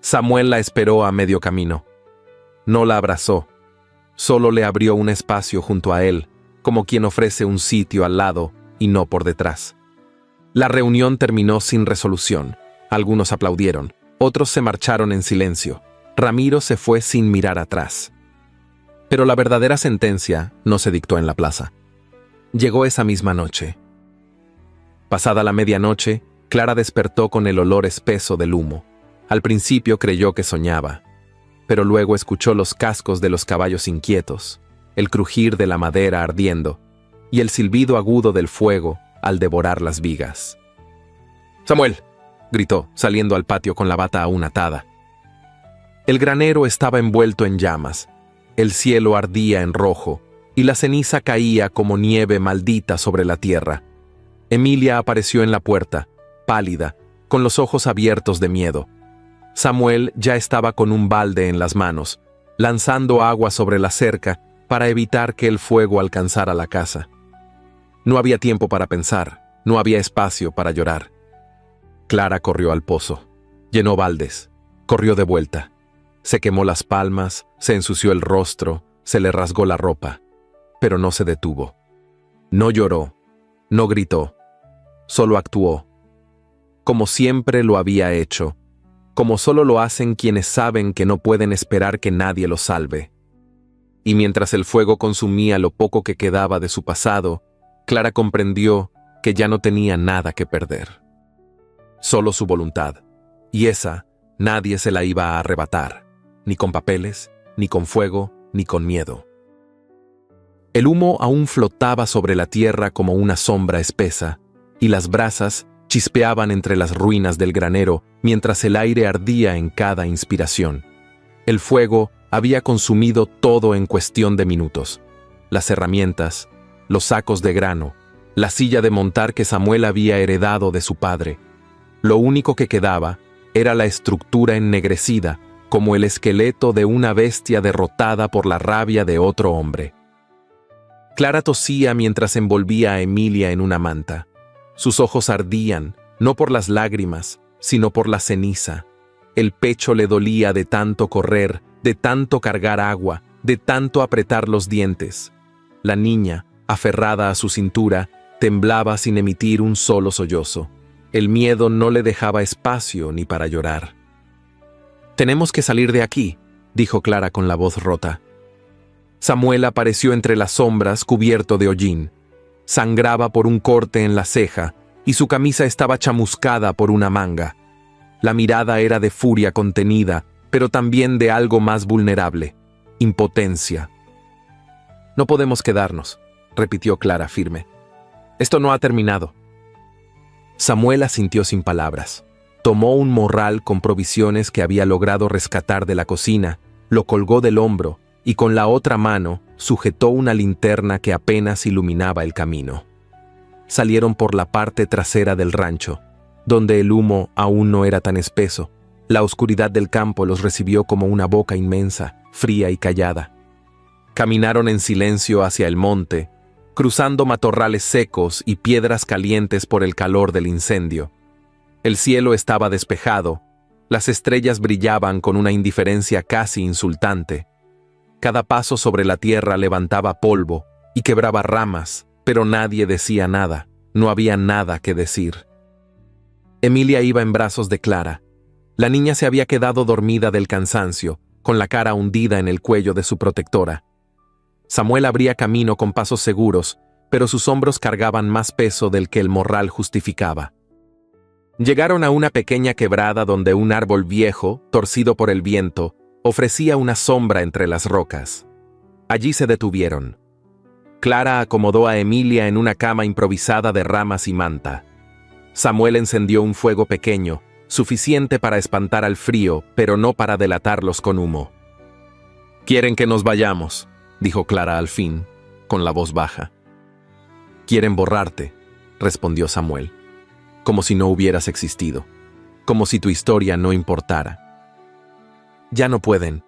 A: Samuel la esperó a medio camino. No la abrazó, solo le abrió un espacio junto a él, como quien ofrece un sitio al lado y no por detrás. La reunión terminó sin resolución. Algunos aplaudieron, otros se marcharon en silencio. Ramiro se fue sin mirar atrás. Pero la verdadera sentencia no se dictó en la plaza. Llegó esa misma noche. Pasada la medianoche, Clara despertó con el olor espeso del humo. Al principio creyó que soñaba, pero luego escuchó los cascos de los caballos inquietos, el crujir de la madera ardiendo y el silbido agudo del fuego al devorar las vigas. «¡Samuel!», gritó, saliendo al patio con la bata aún atada. El granero estaba envuelto en llamas, el cielo ardía en rojo y la ceniza caía como nieve maldita sobre la tierra. Emilia apareció en la puerta, pálida, con los ojos abiertos de miedo. Samuel ya estaba con un balde en las manos, lanzando agua sobre la cerca para evitar que el fuego alcanzara la casa. No había tiempo para pensar, no había espacio para llorar. Clara corrió al pozo, llenó baldes, corrió de vuelta. Se quemó las palmas, se ensució el rostro, se le rasgó la ropa, pero no se detuvo. No lloró, no gritó, solo actuó, como siempre lo había hecho, como solo lo hacen quienes saben que no pueden esperar que nadie los salve. Y mientras el fuego consumía lo poco que quedaba de su pasado, Clara comprendió que ya no tenía nada que perder. Solo su voluntad, y esa nadie se la iba a arrebatar, ni con papeles, ni con fuego, ni con miedo. El humo aún flotaba sobre la tierra como una sombra espesa, y las brasas chispeaban entre las ruinas del granero mientras el aire ardía en cada inspiración. El fuego había consumido todo en cuestión de minutos. Las herramientas, los sacos de grano, la silla de montar que Samuel había heredado de su padre. Lo único que quedaba era la estructura ennegrecida, como el esqueleto de una bestia derrotada por la rabia de otro hombre. Clara tosía mientras envolvía a Emilia en una manta. Sus ojos ardían, no por las lágrimas, sino por la ceniza. El pecho le dolía de tanto correr, de tanto cargar agua, de tanto apretar los dientes. La niña, aferrada a su cintura, temblaba sin emitir un solo sollozo. El miedo no le dejaba espacio ni para llorar. «Tenemos que salir de aquí», dijo Clara con la voz rota. Samuel apareció entre las sombras cubierto de hollín. Sangraba por un corte en la ceja y su camisa estaba chamuscada por una manga. La mirada era de furia contenida, pero también de algo más vulnerable, impotencia. «No podemos quedarnos», repitió Clara firme. «Esto no ha terminado». Samuel asintió sin palabras. Tomó un morral con provisiones que había logrado rescatar de la cocina lo colgó del hombro y con la otra mano sujetó una linterna que apenas iluminaba el camino. Salieron por la parte trasera del rancho, donde el humo aún no era tan espeso. La oscuridad del campo los recibió como una boca inmensa, fría y callada. Caminaron en silencio hacia el monte, cruzando matorrales secos y piedras calientes por el calor del incendio. El cielo estaba despejado, las estrellas brillaban con una indiferencia casi insultante. Cada paso sobre la tierra levantaba polvo y quebraba ramas, pero nadie decía nada, no había nada que decir. Emilia iba en brazos de Clara. La niña se había quedado dormida del cansancio, con la cara hundida en el cuello de su protectora. Samuel abría camino con pasos seguros, pero sus hombros cargaban más peso del que el morral justificaba. Llegaron a una pequeña quebrada donde un árbol viejo, torcido por el viento, ofrecía una sombra entre las rocas. Allí se detuvieron. Clara acomodó a Emilia en una cama improvisada de ramas y manta. Samuel encendió un fuego pequeño, suficiente para espantar al frío, pero no para delatarlos con humo. «Quieren que nos vayamos», dijo Clara al fin, con la voz baja. «Quieren borrarte», respondió Samuel, como si no hubieras existido, como si tu historia no importara. «Ya no pueden».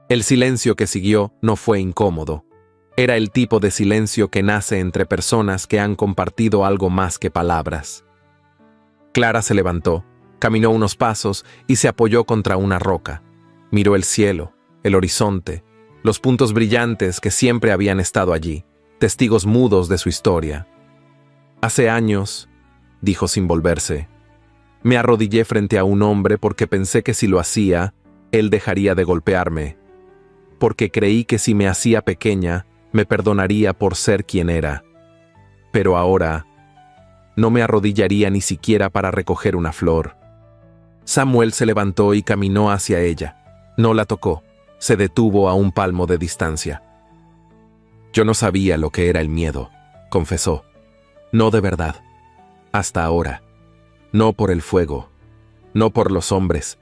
A: El silencio que siguió no fue incómodo. Era el tipo de silencio que nace entre personas que han compartido algo más que palabras. Clara se levantó, caminó unos pasos y se apoyó contra una roca. Miró el cielo, el horizonte, los puntos brillantes que siempre habían estado allí, testigos mudos de su historia. «Hace años», dijo sin volverse, «me arrodillé frente a un hombre porque pensé que si lo hacía, él dejaría de golpearme, porque creí que si me hacía pequeña, me perdonaría por ser quien era. Pero ahora, no me arrodillaría ni siquiera para recoger una flor». Samuel se levantó y caminó hacia ella. No la tocó. Se detuvo a un palmo de distancia. «Yo no sabía lo que era el miedo», confesó. «No de verdad. Hasta ahora. No por el fuego. No por los hombres.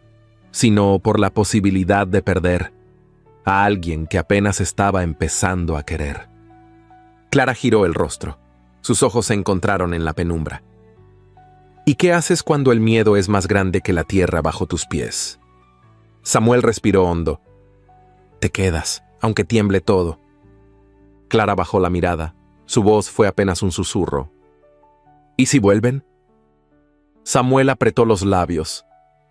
A: Sino por la posibilidad de perder a alguien que apenas estaba empezando a querer». Clara giró el rostro. Sus ojos se encontraron en la penumbra. «¿Y qué haces cuando el miedo es más grande que la tierra bajo tus pies?» Samuel respiró hondo. «Te quedas, aunque tiemble todo». Clara bajó la mirada. Su voz fue apenas un susurro. «¿Y si vuelven?» Samuel apretó los labios.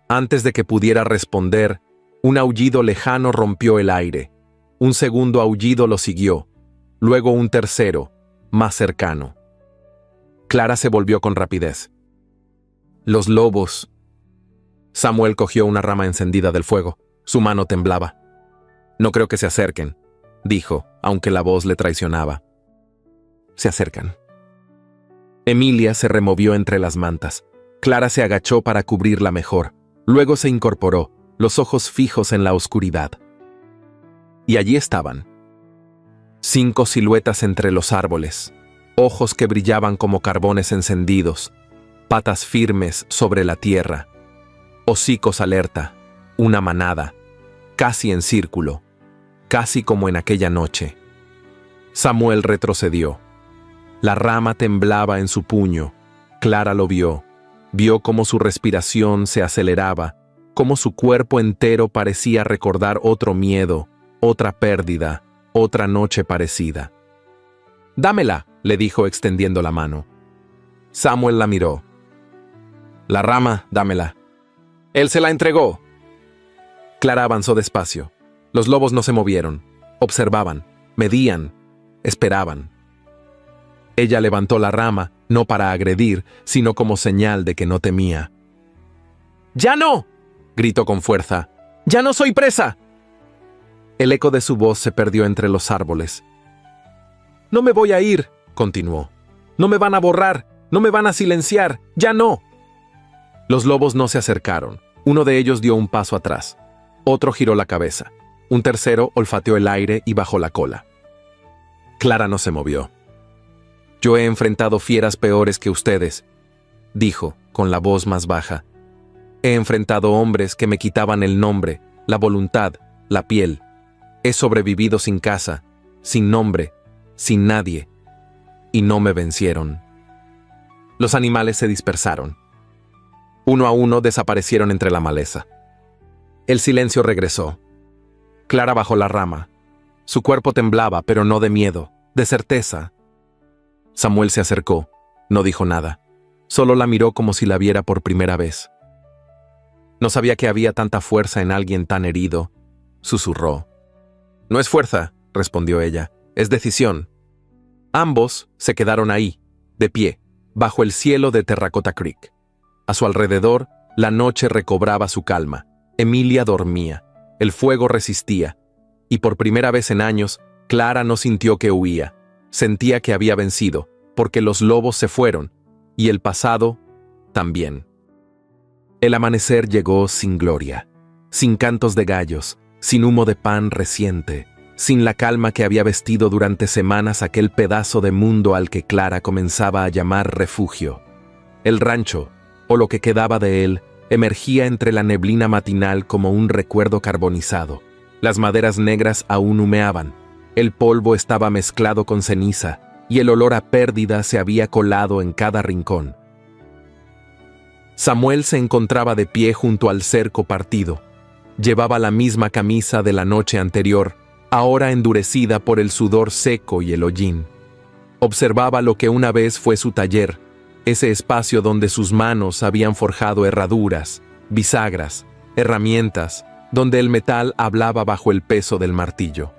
A: Antes de que pudiera responder, un aullido lejano rompió el aire. Un segundo aullido lo siguió. Luego un tercero, más cercano. Clara se volvió con rapidez. «Los lobos». Samuel cogió una rama encendida del fuego. Su mano temblaba. «No creo que se acerquen», dijo, aunque la voz le traicionaba. «Se acercan». Emilia se removió entre las mantas. Clara se agachó para cubrirla mejor. Luego se incorporó, los ojos fijos en la oscuridad. Y allí estaban. 5 siluetas entre los árboles, ojos que brillaban como carbones encendidos, patas firmes sobre la tierra, hocicos alerta, una manada, casi en círculo, casi como en aquella noche. Samuel retrocedió. La rama temblaba en su puño. Clara lo vio. Vio cómo su respiración se aceleraba, cómo su cuerpo entero parecía recordar otro miedo, otra pérdida, otra noche parecida. «Dámela», le dijo extendiendo la mano. Samuel la miró. «La rama, dámela». «Él se la entregó». Clara avanzó despacio. Los lobos no se movieron. Observaban, medían, esperaban. Ella levantó la rama, no para agredir, sino como señal de que no temía. «¡Ya no!», gritó con fuerza. «¡Ya no soy presa!». El eco de su voz se perdió entre los árboles. «No me voy a ir», continuó. «No me van a borrar, no me van a silenciar, ya no». Los lobos no se acercaron. Uno de ellos dio un paso atrás. Otro giró la cabeza. Un tercero olfateó el aire y bajó la cola. Clara no se movió. «Yo he enfrentado fieras peores que ustedes», dijo, con la voz más baja. «He enfrentado hombres que me quitaban el nombre, la voluntad, la piel. He sobrevivido sin casa, sin nombre, sin nadie, y no me vencieron. Los animales se dispersaron. Uno a uno desaparecieron entre la maleza. El silencio regresó. Clara bajó la rama. Su cuerpo temblaba, pero no de miedo, de certeza. Samuel se acercó, no dijo nada. Solo la miró como si la viera por primera vez. No sabía que había tanta fuerza en alguien tan herido. Susurró. No es fuerza, respondió ella, es decisión. Ambos se quedaron ahí, de pie, bajo el cielo de Terracota Creek. A su alrededor, la noche recobraba su calma. Emilia dormía, el fuego resistía, y por primera vez en años, Clara no sintió que huía. Sentía que había vencido, porque los lobos se fueron, y el pasado también. El amanecer llegó sin gloria, sin cantos de gallos, sin humo de pan reciente, sin la calma que había vestido durante semanas aquel pedazo de mundo al que Clara comenzaba a llamar refugio. El rancho, o lo que quedaba de él, emergía entre la neblina matinal como un recuerdo carbonizado. Las maderas negras aún humeaban, el polvo estaba mezclado con ceniza, y el olor a pérdida se había colado en cada rincón. Samuel se encontraba de pie junto al cerco partido. Llevaba la misma camisa de la noche anterior, ahora endurecida por el sudor seco y el hollín. Observaba lo que una vez fue su taller, ese espacio donde sus manos habían forjado herraduras, bisagras, herramientas, donde el metal hablaba bajo el peso del martillo.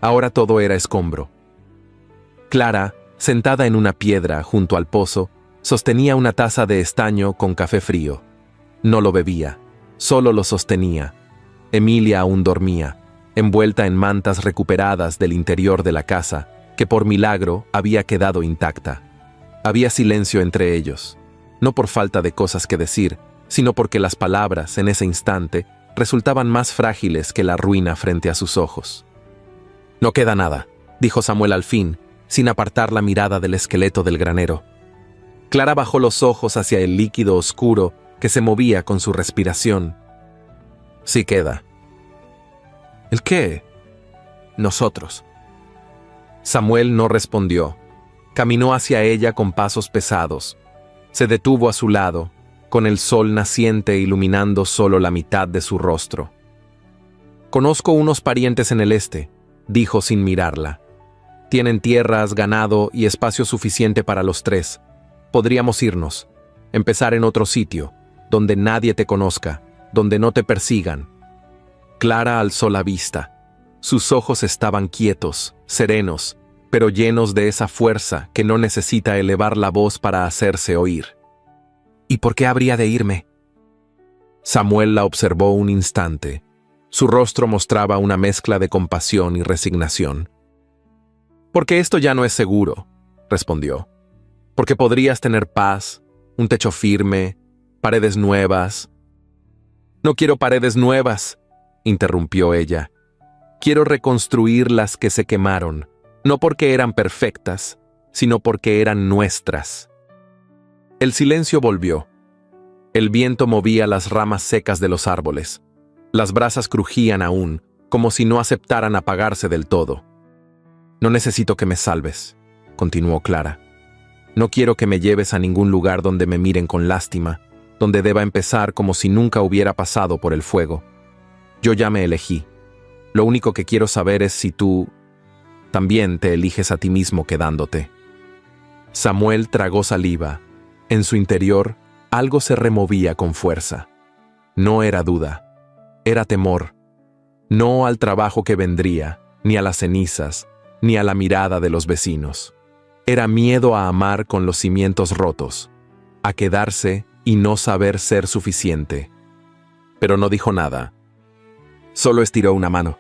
A: Ahora todo era escombro. Clara, sentada en una piedra junto al pozo, sostenía una taza de estaño con café frío. No lo bebía, solo lo sostenía. Emilia aún dormía, envuelta en mantas recuperadas del interior de la casa, que por milagro había quedado intacta. Había silencio entre ellos, no por falta de cosas que decir, sino porque las palabras, en ese instante, resultaban más frágiles que la ruina frente a sus ojos. «No queda nada», dijo Samuel al fin, sin apartar la mirada del esqueleto del granero. Clara bajó los ojos hacia el líquido oscuro que se movía con su respiración. «Sí queda». «¿El qué?» «Nosotros». Samuel no respondió. Caminó hacia ella con pasos pesados. Se detuvo a su lado, con el sol naciente iluminando solo la mitad de su rostro. «Conozco unos parientes en el este», dijo sin mirarla. «Tienen tierras, ganado y espacio suficiente para los tres. Podríamos irnos, empezar en otro sitio, donde nadie te conozca, donde no te persigan». Clara alzó la vista. Sus ojos estaban quietos, serenos, pero llenos de esa fuerza que no necesita elevar la voz para hacerse oír. «¿Y por qué habría de irme?» Samuel la observó un instante. Su rostro mostraba una mezcla de compasión y resignación. «Porque esto ya no es seguro», respondió. «Porque podrías tener paz, un techo firme, paredes nuevas». «No quiero paredes nuevas», interrumpió ella. «Quiero reconstruir las que se quemaron, no porque eran perfectas, sino porque eran nuestras». El silencio volvió. El viento movía las ramas secas de los árboles. Las brasas crujían aún, como si no aceptaran apagarse del todo. «No necesito que me salves», continuó Clara. «No quiero que me lleves a ningún lugar donde me miren con lástima, donde deba empezar como si nunca hubiera pasado por el fuego. Yo ya me elegí. Lo único que quiero saber es si tú también te eliges a ti mismo quedándote». Samuel tragó saliva. En su interior, algo se removía con fuerza. No era duda. Era temor. No al trabajo que vendría, ni a las cenizas, ni a la mirada de los vecinos. Era miedo a amar con los cimientos rotos, a quedarse y no saber ser suficiente. Pero no dijo nada. Solo estiró una mano.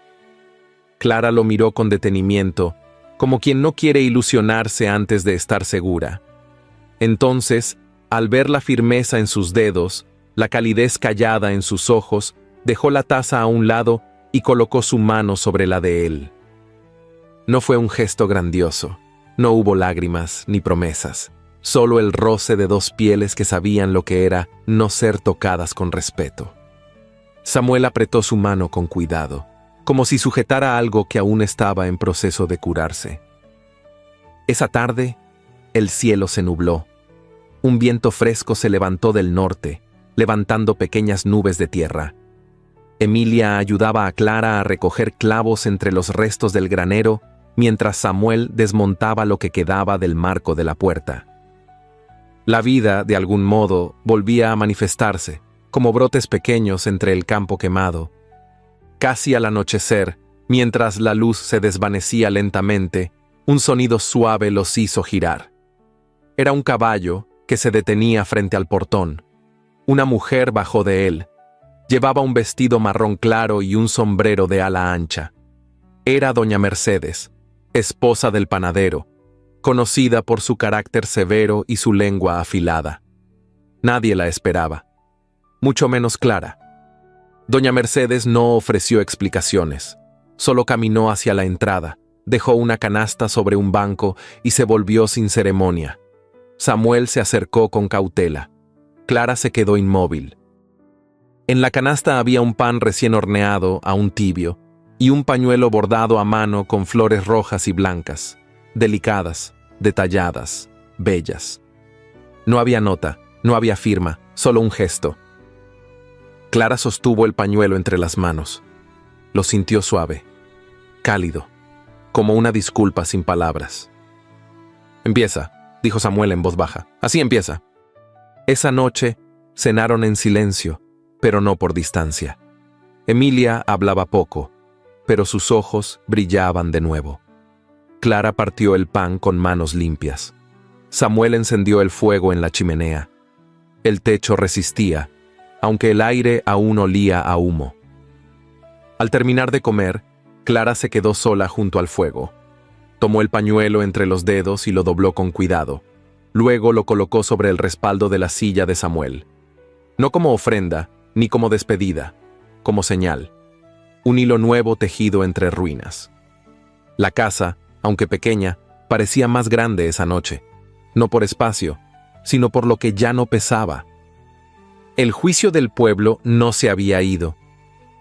A: Clara lo miró con detenimiento, como quien no quiere ilusionarse antes de estar segura. Entonces, al ver la firmeza en sus dedos, la calidez callada en sus ojos, dejó la taza a un lado y colocó su mano sobre la de él. No fue un gesto grandioso. No hubo lágrimas ni promesas, solo el roce de dos pieles que sabían lo que era no ser tocadas con respeto. Samuel apretó su mano con cuidado. como si sujetara algo que aún estaba en proceso de curarse. Esa tarde, el cielo se nubló. Un viento fresco se levantó del norte, levantando pequeñas nubes de tierra. Emilia ayudaba a Clara a recoger clavos entre los restos del granero, mientras Samuel desmontaba lo que quedaba del marco de la puerta. La vida, de algún modo, volvía a manifestarse, como brotes pequeños entre el campo quemado. Casi al anochecer, mientras la luz se desvanecía lentamente, un sonido suave los hizo girar. Era un caballo que se detenía frente al portón. Una mujer bajó de él. Llevaba un vestido marrón claro y un sombrero de ala ancha. Era doña Mercedes, esposa del panadero, conocida por su carácter severo y su lengua afilada. Nadie la esperaba, mucho menos Clara. Doña Mercedes no ofreció explicaciones, solo caminó hacia la entrada, dejó una canasta sobre un banco y se volvió sin ceremonia. Samuel se acercó con cautela. Clara se quedó inmóvil. En la canasta había un pan recién horneado, aún tibio, y un pañuelo bordado a mano con flores rojas y blancas, delicadas, detalladas, bellas. No había nota, no había firma, solo un gesto. Clara sostuvo el pañuelo entre las manos. Lo sintió suave, cálido, como una disculpa sin palabras. «Empieza», dijo Samuel en voz baja. «Así empieza». Esa noche cenaron en silencio, pero no por distancia. Emilia hablaba poco, pero sus ojos brillaban de nuevo. Clara partió el pan con manos limpias. Samuel encendió el fuego en la chimenea. El techo resistía, aunque el aire aún olía a humo. Al terminar de comer, Clara se quedó sola junto al fuego. Tomó el pañuelo entre los dedos y lo dobló con cuidado. Luego lo colocó sobre el respaldo de la silla de Samuel. No como ofrenda, ni como despedida, como señal. Un hilo nuevo tejido entre ruinas. La casa, aunque pequeña, parecía más grande esa noche. No por espacio, sino por lo que ya no pesaba. El juicio del pueblo no se había ido.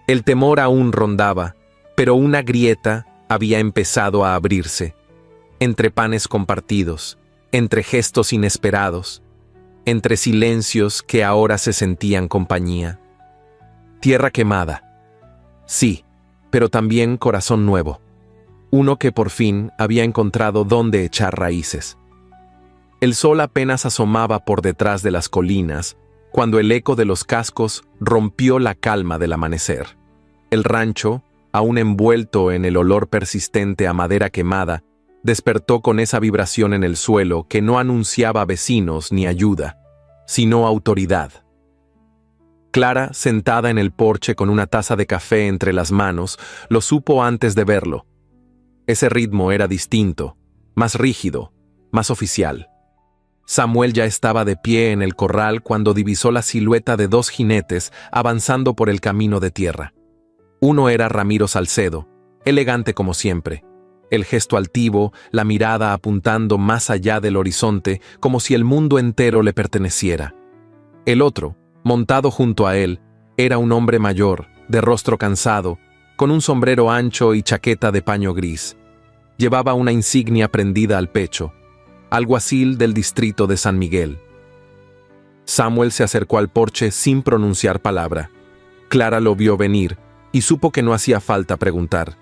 A: El temor aún rondaba, pero una grieta había empezado a abrirse. Entre panes compartidos, entre gestos inesperados, entre silencios que ahora se sentían compañía. Tierra quemada. Sí, pero también corazón nuevo. Uno que por fin había encontrado dónde echar raíces. El sol apenas asomaba por detrás de las colinas, cuando el eco de los cascos rompió la calma del amanecer. El rancho, aún envuelto en el olor persistente a madera quemada, despertó con esa vibración en el suelo que no anunciaba vecinos ni ayuda, sino autoridad. Clara, sentada en el porche con una taza de café entre las manos, lo supo antes de verlo. Ese ritmo era distinto, más rígido, más oficial. Samuel ya estaba de pie en el corral cuando divisó la silueta de dos jinetes avanzando por el camino de tierra. Uno era Ramiro Salcedo, elegante como siempre. El gesto altivo, la mirada apuntando más allá del horizonte, como si el mundo entero le perteneciera. El otro, montado junto a él, era un hombre mayor, de rostro cansado, con un sombrero ancho y chaqueta de paño gris. Llevaba una insignia prendida al pecho, alguacil del distrito de San Miguel. Samuel se acercó al porche sin pronunciar palabra. Clara lo vio venir y supo que no hacía falta preguntar.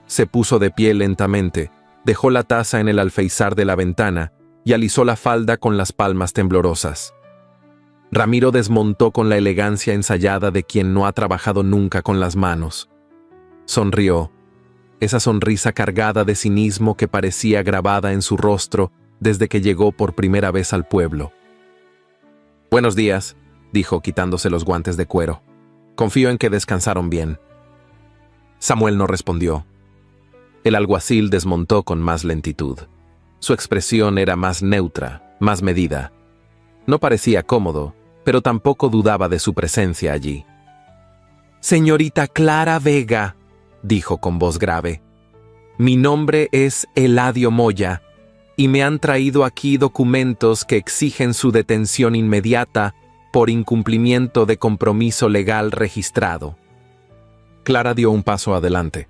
A: Se puso de pie lentamente, dejó la taza en el alféizar de la ventana y alisó la falda con las palmas temblorosas. Ramiro desmontó con la elegancia ensayada de quien no ha trabajado nunca con las manos. Sonrió, esa sonrisa cargada de cinismo que parecía grabada en su rostro desde que llegó por primera vez al pueblo. «Buenos días», dijo quitándose los guantes de cuero. «Confío en que descansaron bien». Samuel no respondió. El alguacil desmontó con más lentitud. Su expresión era más neutra, más medida. No parecía cómodo, pero tampoco dudaba de su presencia allí. «Señorita Clara Vega», dijo con voz grave. «Mi nombre es Eladio Moya, y me han traído aquí documentos que exigen su detención inmediata por incumplimiento de compromiso legal registrado». Clara dio un paso adelante.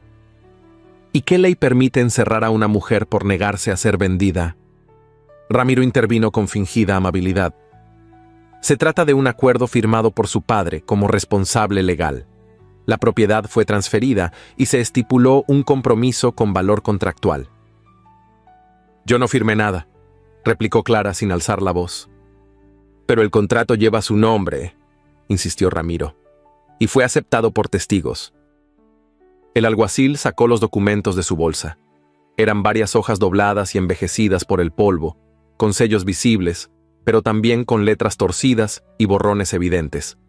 A: ¿Y qué ley permite encerrar a una mujer por negarse a ser vendida? Ramiro intervino con fingida amabilidad. Se trata de un acuerdo firmado por su padre como responsable legal. La propiedad fue transferida y se estipuló un compromiso con valor contractual. Yo no firmé nada, replicó Clara sin alzar la voz. Pero el contrato lleva su nombre, insistió Ramiro, y fue aceptado por testigos. El alguacil sacó los documentos de su bolsa. Eran varias hojas dobladas y envejecidas por el polvo, con sellos visibles, pero también con letras torcidas y borrones evidentes.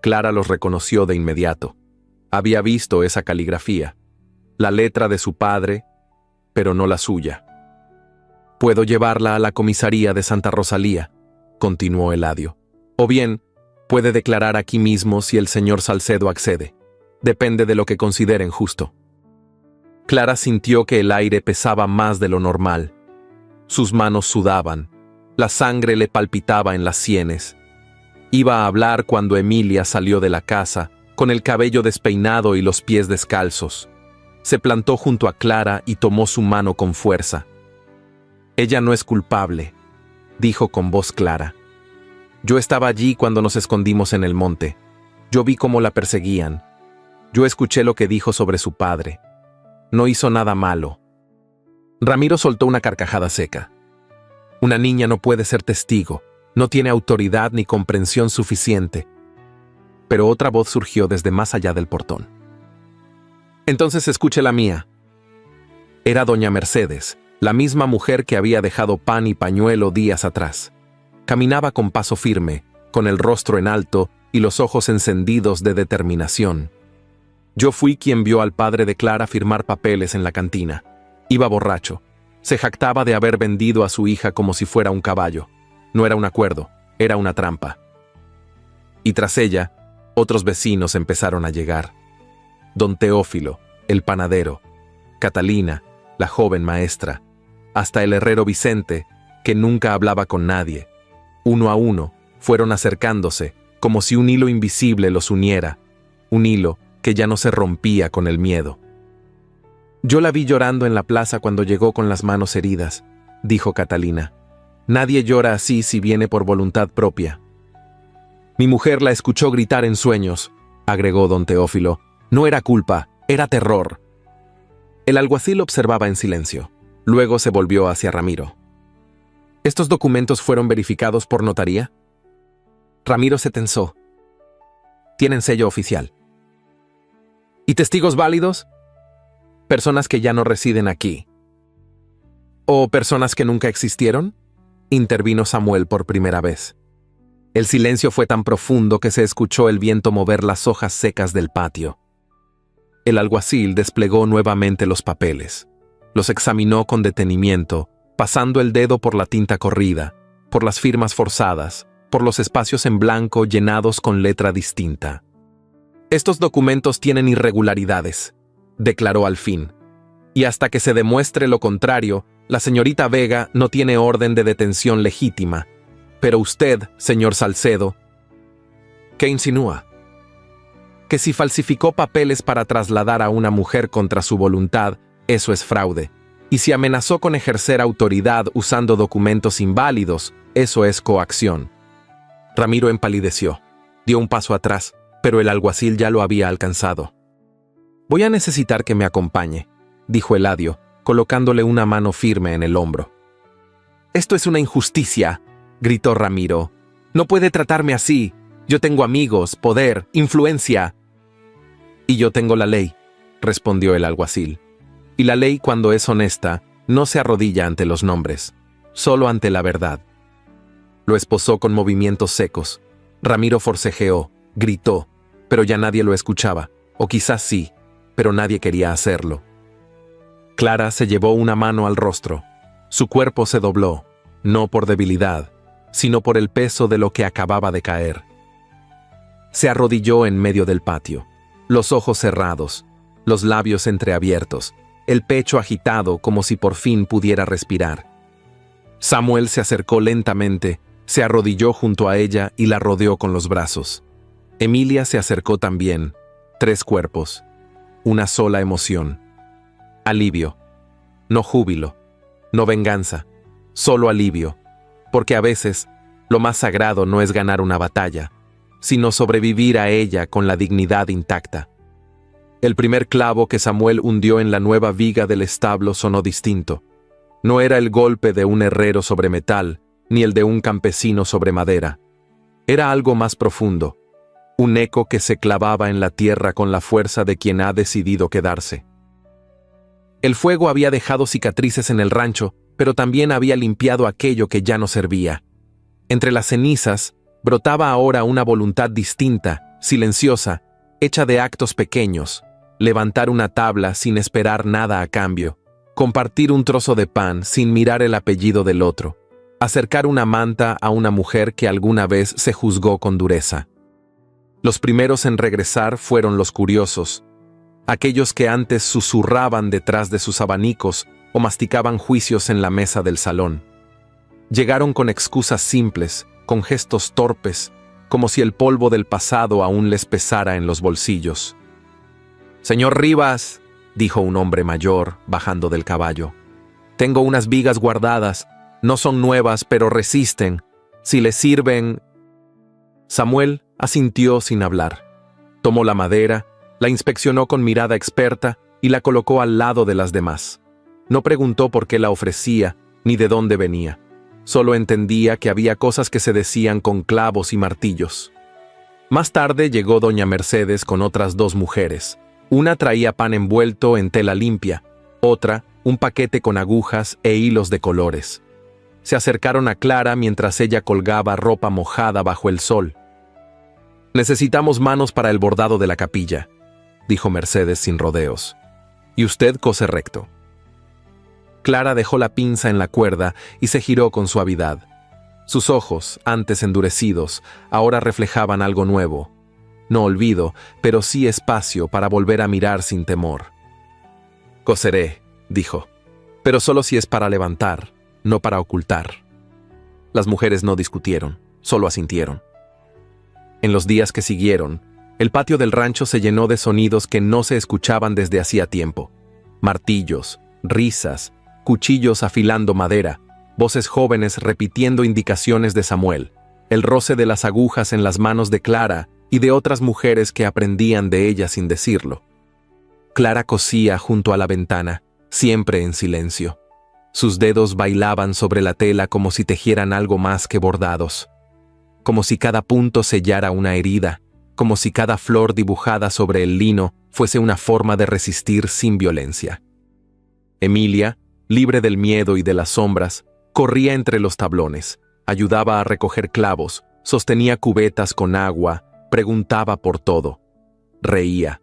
A: Clara los reconoció de inmediato. Había visto esa caligrafía, la letra de su padre, pero no la suya. «Puedo llevarla a la comisaría de Santa Rosalía», continuó Eladio. «O bien, puede declarar aquí mismo si el señor Salcedo accede. Depende de lo que consideren justo». Clara sintió que el aire pesaba más de lo normal. Sus manos sudaban, la sangre le palpitaba en las sienes. Iba a hablar cuando Emilia salió de la casa, con el cabello despeinado y los pies descalzos. Se plantó junto a Clara y tomó su mano con fuerza. «Ella no es culpable», dijo con voz clara. «Yo estaba allí cuando nos escondimos en el monte. Yo vi cómo la perseguían. Yo escuché lo que dijo sobre su padre. No hizo nada malo». Ramiro soltó una carcajada seca. «Una niña no puede ser testigo, no tiene autoridad ni comprensión suficiente». Pero otra voz surgió desde más allá del portón. «Entonces escuche la mía». Era doña Mercedes, la misma mujer que había dejado pan y pañuelo días atrás. Caminaba con paso firme, con el rostro en alto y los ojos encendidos de determinación. «Yo fui quien vio al padre de Clara firmar papeles en la cantina. Iba borracho. Se jactaba de haber vendido a su hija como si fuera un caballo. No era un acuerdo, era una trampa». Y tras ella, otros vecinos empezaron a llegar. Don Teófilo, el panadero, Catalina, la joven maestra, hasta el herrero Vicente, que nunca hablaba con nadie. Uno a uno, fueron acercándose, como si un hilo invisible los uniera, un hilo que ya no se rompía con el miedo. «Yo la vi llorando en la plaza cuando llegó con las manos heridas», dijo Catalina. «Nadie llora así si viene por voluntad propia». «Mi mujer la escuchó gritar en sueños», agregó don Teófilo. «No era culpa, era terror». El alguacil observaba en silencio. Luego se volvió hacia Ramiro. «¿Estos documentos fueron verificados por notaría?» Ramiro se tensó. «Tienen sello oficial». «¿Y testigos válidos?» «Personas que ya no residen aquí». «¿O personas que nunca existieron?», intervino Samuel por primera vez. El silencio fue tan profundo que se escuchó el viento mover las hojas secas del patio. El alguacil desplegó nuevamente los papeles. Los examinó con detenimiento, pasando el dedo por la tinta corrida, por las firmas forzadas, por los espacios en blanco llenados con letra distinta. «Estos documentos tienen irregularidades», declaró al fin. «Y hasta que se demuestre lo contrario, la señorita Vega no tiene orden de detención legítima. Pero usted, señor Salcedo...» «¿Qué insinúa?» «Que si falsificó papeles para trasladar a una mujer contra su voluntad, eso es fraude. Y si amenazó con ejercer autoridad usando documentos inválidos, eso es coacción». Ramiro empalideció. Dio un paso atrás, pero el alguacil ya lo había alcanzado. «Voy a necesitar que me acompañe», dijo Eladio, colocándole una mano firme en el hombro. «Esto es una injusticia», gritó Ramiro. «No puede tratarme así. Yo tengo amigos, poder, influencia». «Y yo tengo la ley», respondió el alguacil. «Y la ley, cuando es honesta, no se arrodilla ante los nombres, solo ante la verdad». Lo esposó con movimientos secos. Ramiro forcejeó, gritó, pero ya nadie lo escuchaba, o quizás sí, pero nadie quería hacerlo. Clara se llevó una mano al rostro. Su cuerpo se dobló, no por debilidad, sino por el peso de lo que acababa de caer. Se arrodilló en medio del patio, los ojos cerrados, los labios entreabiertos, el pecho agitado como si por fin pudiera respirar. Samuel se acercó lentamente, se arrodilló junto a ella y la rodeó con los brazos. Emilia se acercó también, 3 cuerpos, una sola emoción. Alivio. No júbilo, no venganza, solo alivio, porque a veces lo más sagrado no es ganar una batalla, sino sobrevivir a ella con la dignidad intacta. El primer clavo que Samuel hundió en la nueva viga del establo sonó distinto. No era el golpe de un herrero sobre metal, ni el de un campesino sobre madera. Era algo más profundo, un eco que se clavaba en la tierra con la fuerza de quien ha decidido quedarse. El fuego había dejado cicatrices en el rancho, pero también había limpiado aquello que ya no servía. Entre las cenizas, brotaba ahora una voluntad distinta, silenciosa, hecha de actos pequeños: levantar una tabla sin esperar nada a cambio, compartir un trozo de pan sin mirar el apellido del otro, acercar una manta a una mujer que alguna vez se juzgó con dureza. Los primeros en regresar fueron los curiosos, aquellos que antes susurraban detrás de sus abanicos o masticaban juicios en la mesa del salón. Llegaron con excusas simples, con gestos torpes, como si el polvo del pasado aún les pesara en los bolsillos. «Señor Rivas», dijo un hombre mayor, bajando del caballo, «tengo unas vigas guardadas, no son nuevas, pero resisten. Si le sirven...». Samuel asintió sin hablar. Tomó la madera, la inspeccionó con mirada experta y la colocó al lado de las demás. No preguntó por qué la ofrecía, ni de dónde venía. Solo entendía que había cosas que se decían con clavos y martillos. Más tarde llegó doña Mercedes con otras dos mujeres. Una traía pan envuelto en tela limpia, otra un paquete con agujas e hilos de colores. Se acercaron a Clara mientras ella colgaba ropa mojada bajo el sol. «Necesitamos manos para el bordado de la capilla», dijo Mercedes sin rodeos. «Y usted cose recto». Clara dejó la pinza en la cuerda y se giró con suavidad. Sus ojos, antes endurecidos, ahora reflejaban algo nuevo. No olvido, pero sí espacio para volver a mirar sin temor. «Coseré», dijo, «pero solo si es para levantar, no para ocultar». Las mujeres no discutieron, solo asintieron. En los días que siguieron, el patio del rancho se llenó de sonidos que no se escuchaban desde hacía tiempo. Martillos, risas, cuchillos afilando madera, voces jóvenes repitiendo indicaciones de Samuel, el roce de las agujas en las manos de Clara y de otras mujeres que aprendían de ella sin decirlo. Clara cosía junto a la ventana, siempre en silencio. Sus dedos bailaban sobre la tela como si tejieran algo más que bordados. Como si cada punto sellara una herida, como si cada flor dibujada sobre el lino fuese una forma de resistir sin violencia. Emilia, libre del miedo y de las sombras, corría entre los tablones, ayudaba a recoger clavos, sostenía cubetas con agua, preguntaba por todo. Reía.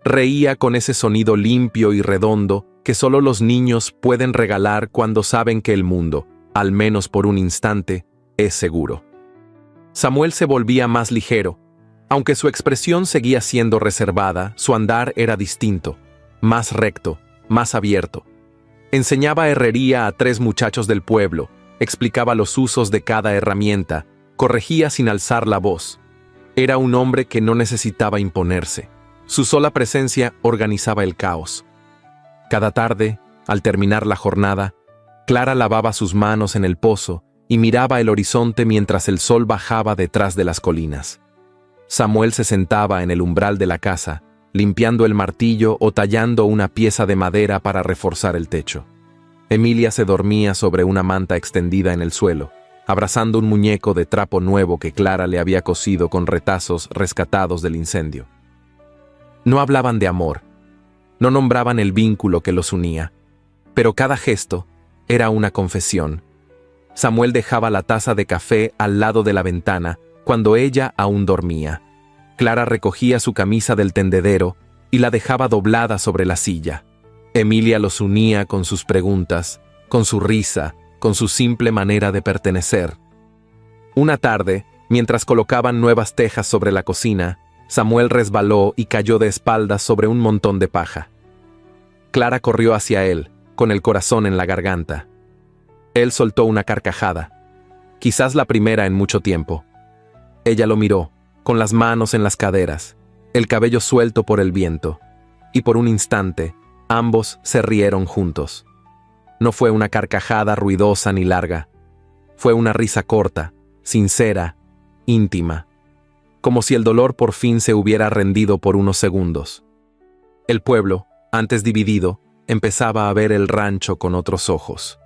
A: Reía con ese sonido limpio y redondo que solo los niños pueden regalar cuando saben que el mundo, al menos por un instante, es seguro. Samuel se volvía más ligero. Aunque su expresión seguía siendo reservada, su andar era distinto, más recto, más abierto. Enseñaba herrería a 3 muchachos del pueblo, explicaba los usos de cada herramienta, corregía sin alzar la voz. Era un hombre que no necesitaba imponerse. Su sola presencia organizaba el caos. Cada tarde, al terminar la jornada, Clara lavaba sus manos en el pozo y miraba el horizonte mientras el sol bajaba detrás de las colinas. Samuel se sentaba en el umbral de la casa, limpiando el martillo o tallando una pieza de madera para reforzar el techo. Emilia se dormía sobre una manta extendida en el suelo, abrazando un muñeco de trapo nuevo que Clara le había cosido con retazos rescatados del incendio. No hablaban de amor, no nombraban el vínculo que los unía, pero cada gesto era una confesión. Samuel dejaba la taza de café al lado de la ventana cuando ella aún dormía. Clara recogía su camisa del tendedero y la dejaba doblada sobre la silla. Emilia los unía con sus preguntas, con su risa, con su simple manera de pertenecer. Una tarde, mientras colocaban nuevas tejas sobre la cocina, Samuel resbaló y cayó de espaldas sobre un montón de paja. Clara corrió hacia él, con el corazón en la garganta. Él soltó una carcajada, quizás la primera en mucho tiempo. Ella lo miró, con las manos en las caderas, el cabello suelto por el viento. y por un instante, ambos se rieron juntos. No fue una carcajada ruidosa ni larga. Fue una risa corta, sincera, íntima, como si el dolor por fin se hubiera rendido por unos segundos. El pueblo, antes dividido, empezaba a ver el rancho con otros ojos.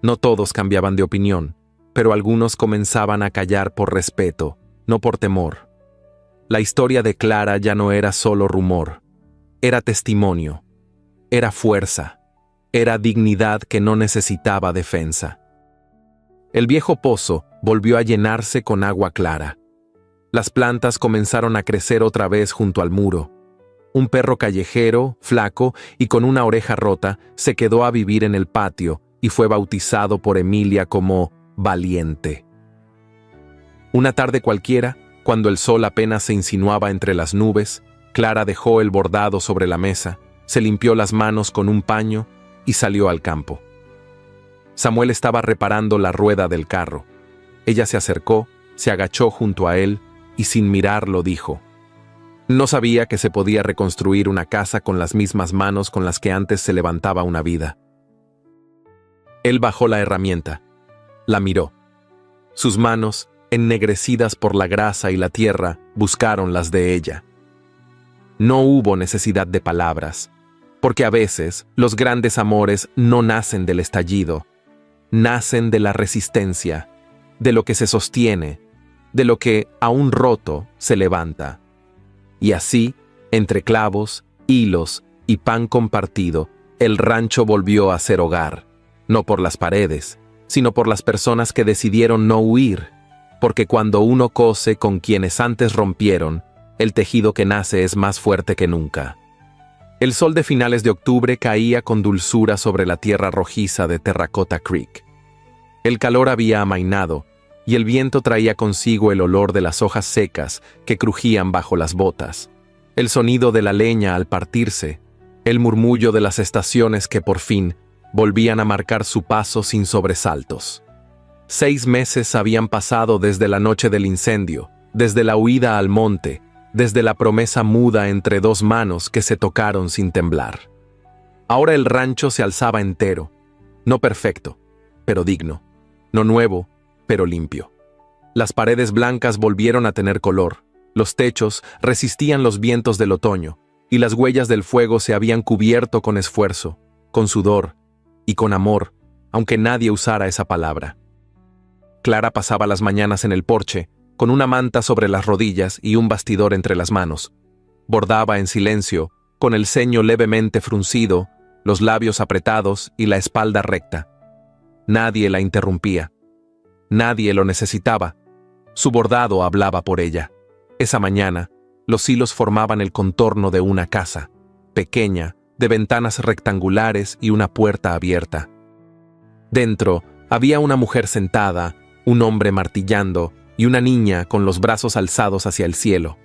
A: No todos cambiaban de opinión, pero algunos comenzaban a callar por respeto, no por temor. La historia de Clara ya no era solo rumor, era testimonio, era fuerza, era dignidad que no necesitaba defensa. El viejo pozo volvió a llenarse con agua clara. Las plantas comenzaron a crecer otra vez junto al muro. Un perro callejero, flaco y con una oreja rota, se quedó a vivir en el patio y fue bautizado por Emilia como Valiente. Una tarde cualquiera, cuando el sol apenas se insinuaba entre las nubes, Clara dejó el bordado sobre la mesa, se limpió las manos con un paño y salió al campo. Samuel estaba reparando la rueda del carro. Ella se acercó, se agachó junto a él y sin mirarlo dijo: «No sabía que se podía reconstruir una casa con las mismas manos con las que antes se levantaba una vida». Él bajó la herramienta, la miró. Sus manos, ennegrecidas por la grasa y la tierra, buscaron las de ella. No hubo necesidad de palabras, porque a veces los grandes amores no nacen del estallido, nacen de la resistencia, de lo que se sostiene, de lo que, aún roto, se levanta. Y así, entre clavos, hilos y pan compartido, el rancho volvió a ser hogar, no por las paredes, sino por las personas que decidieron no huir, porque cuando uno cose con quienes antes rompieron, el tejido que nace es más fuerte que nunca. El sol de finales de octubre caía con dulzura sobre la tierra rojiza de Terracotta Creek. El calor había amainado, y el viento traía consigo el olor de las hojas secas que crujían bajo las botas, el sonido de la leña al partirse, el murmullo de las estaciones que por fin volvían a marcar su paso sin sobresaltos. 6 meses habían pasado desde la noche del incendio, desde la huida al monte, desde la promesa muda entre dos manos que se tocaron sin temblar. Ahora el rancho se alzaba entero, no perfecto, pero digno, no nuevo, pero limpio. Las paredes blancas volvieron a tener color, los techos resistían los vientos del otoño, y las huellas del fuego se habían cubierto con esfuerzo, con sudor y con amor, aunque nadie usara esa palabra. Clara pasaba las mañanas en el porche, con una manta sobre las rodillas y un bastidor entre las manos. Bordaba en silencio, con el ceño levemente fruncido, los labios apretados y la espalda recta. Nadie la interrumpía. Nadie lo necesitaba. Su bordado hablaba por ella. Esa mañana, los hilos formaban el contorno de una casa, pequeña, de ventanas rectangulares y una puerta abierta. Dentro había una mujer sentada, un hombre martillando y una niña con los brazos alzados hacia el cielo.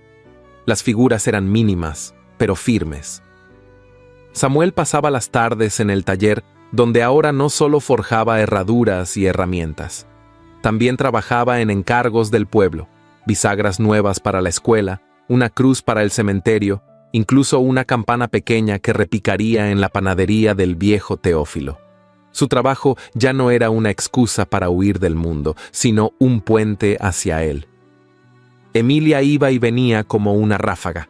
A: Las figuras eran mínimas, pero firmes. Samuel pasaba las tardes en el taller donde ahora no solo forjaba herraduras y herramientas. También trabajaba en encargos del pueblo, bisagras nuevas para la escuela, una cruz para el cementerio, incluso una campana pequeña que repicaría en la panadería del viejo Teófilo. Su trabajo ya no era una excusa para huir del mundo, sino un puente hacia él. Emilia iba y venía como una ráfaga.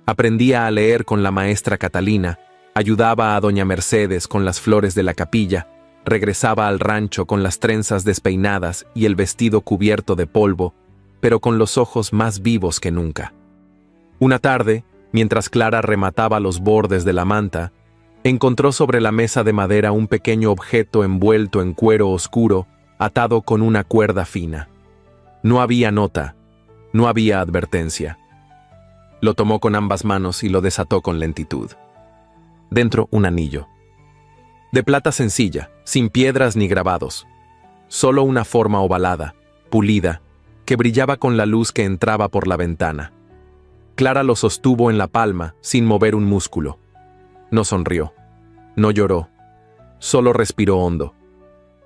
A: Aprendía a leer con la maestra Catalina, ayudaba a doña Mercedes con las flores de la capilla, regresaba al rancho con las trenzas despeinadas y el vestido cubierto de polvo, pero con los ojos más vivos que nunca. Una tarde, mientras Clara remataba los bordes de la manta, encontró sobre la mesa de madera un pequeño objeto envuelto en cuero oscuro, atado con una cuerda fina. No había nota, no había advertencia. Lo tomó con ambas manos y lo desató con lentitud. Dentro un anillo. De plata sencilla, sin piedras ni grabados. Solo una forma ovalada, pulida, que brillaba con la luz que entraba por la ventana. Clara lo sostuvo en la palma, sin mover un músculo. No sonrió, no lloró, solo respiró hondo.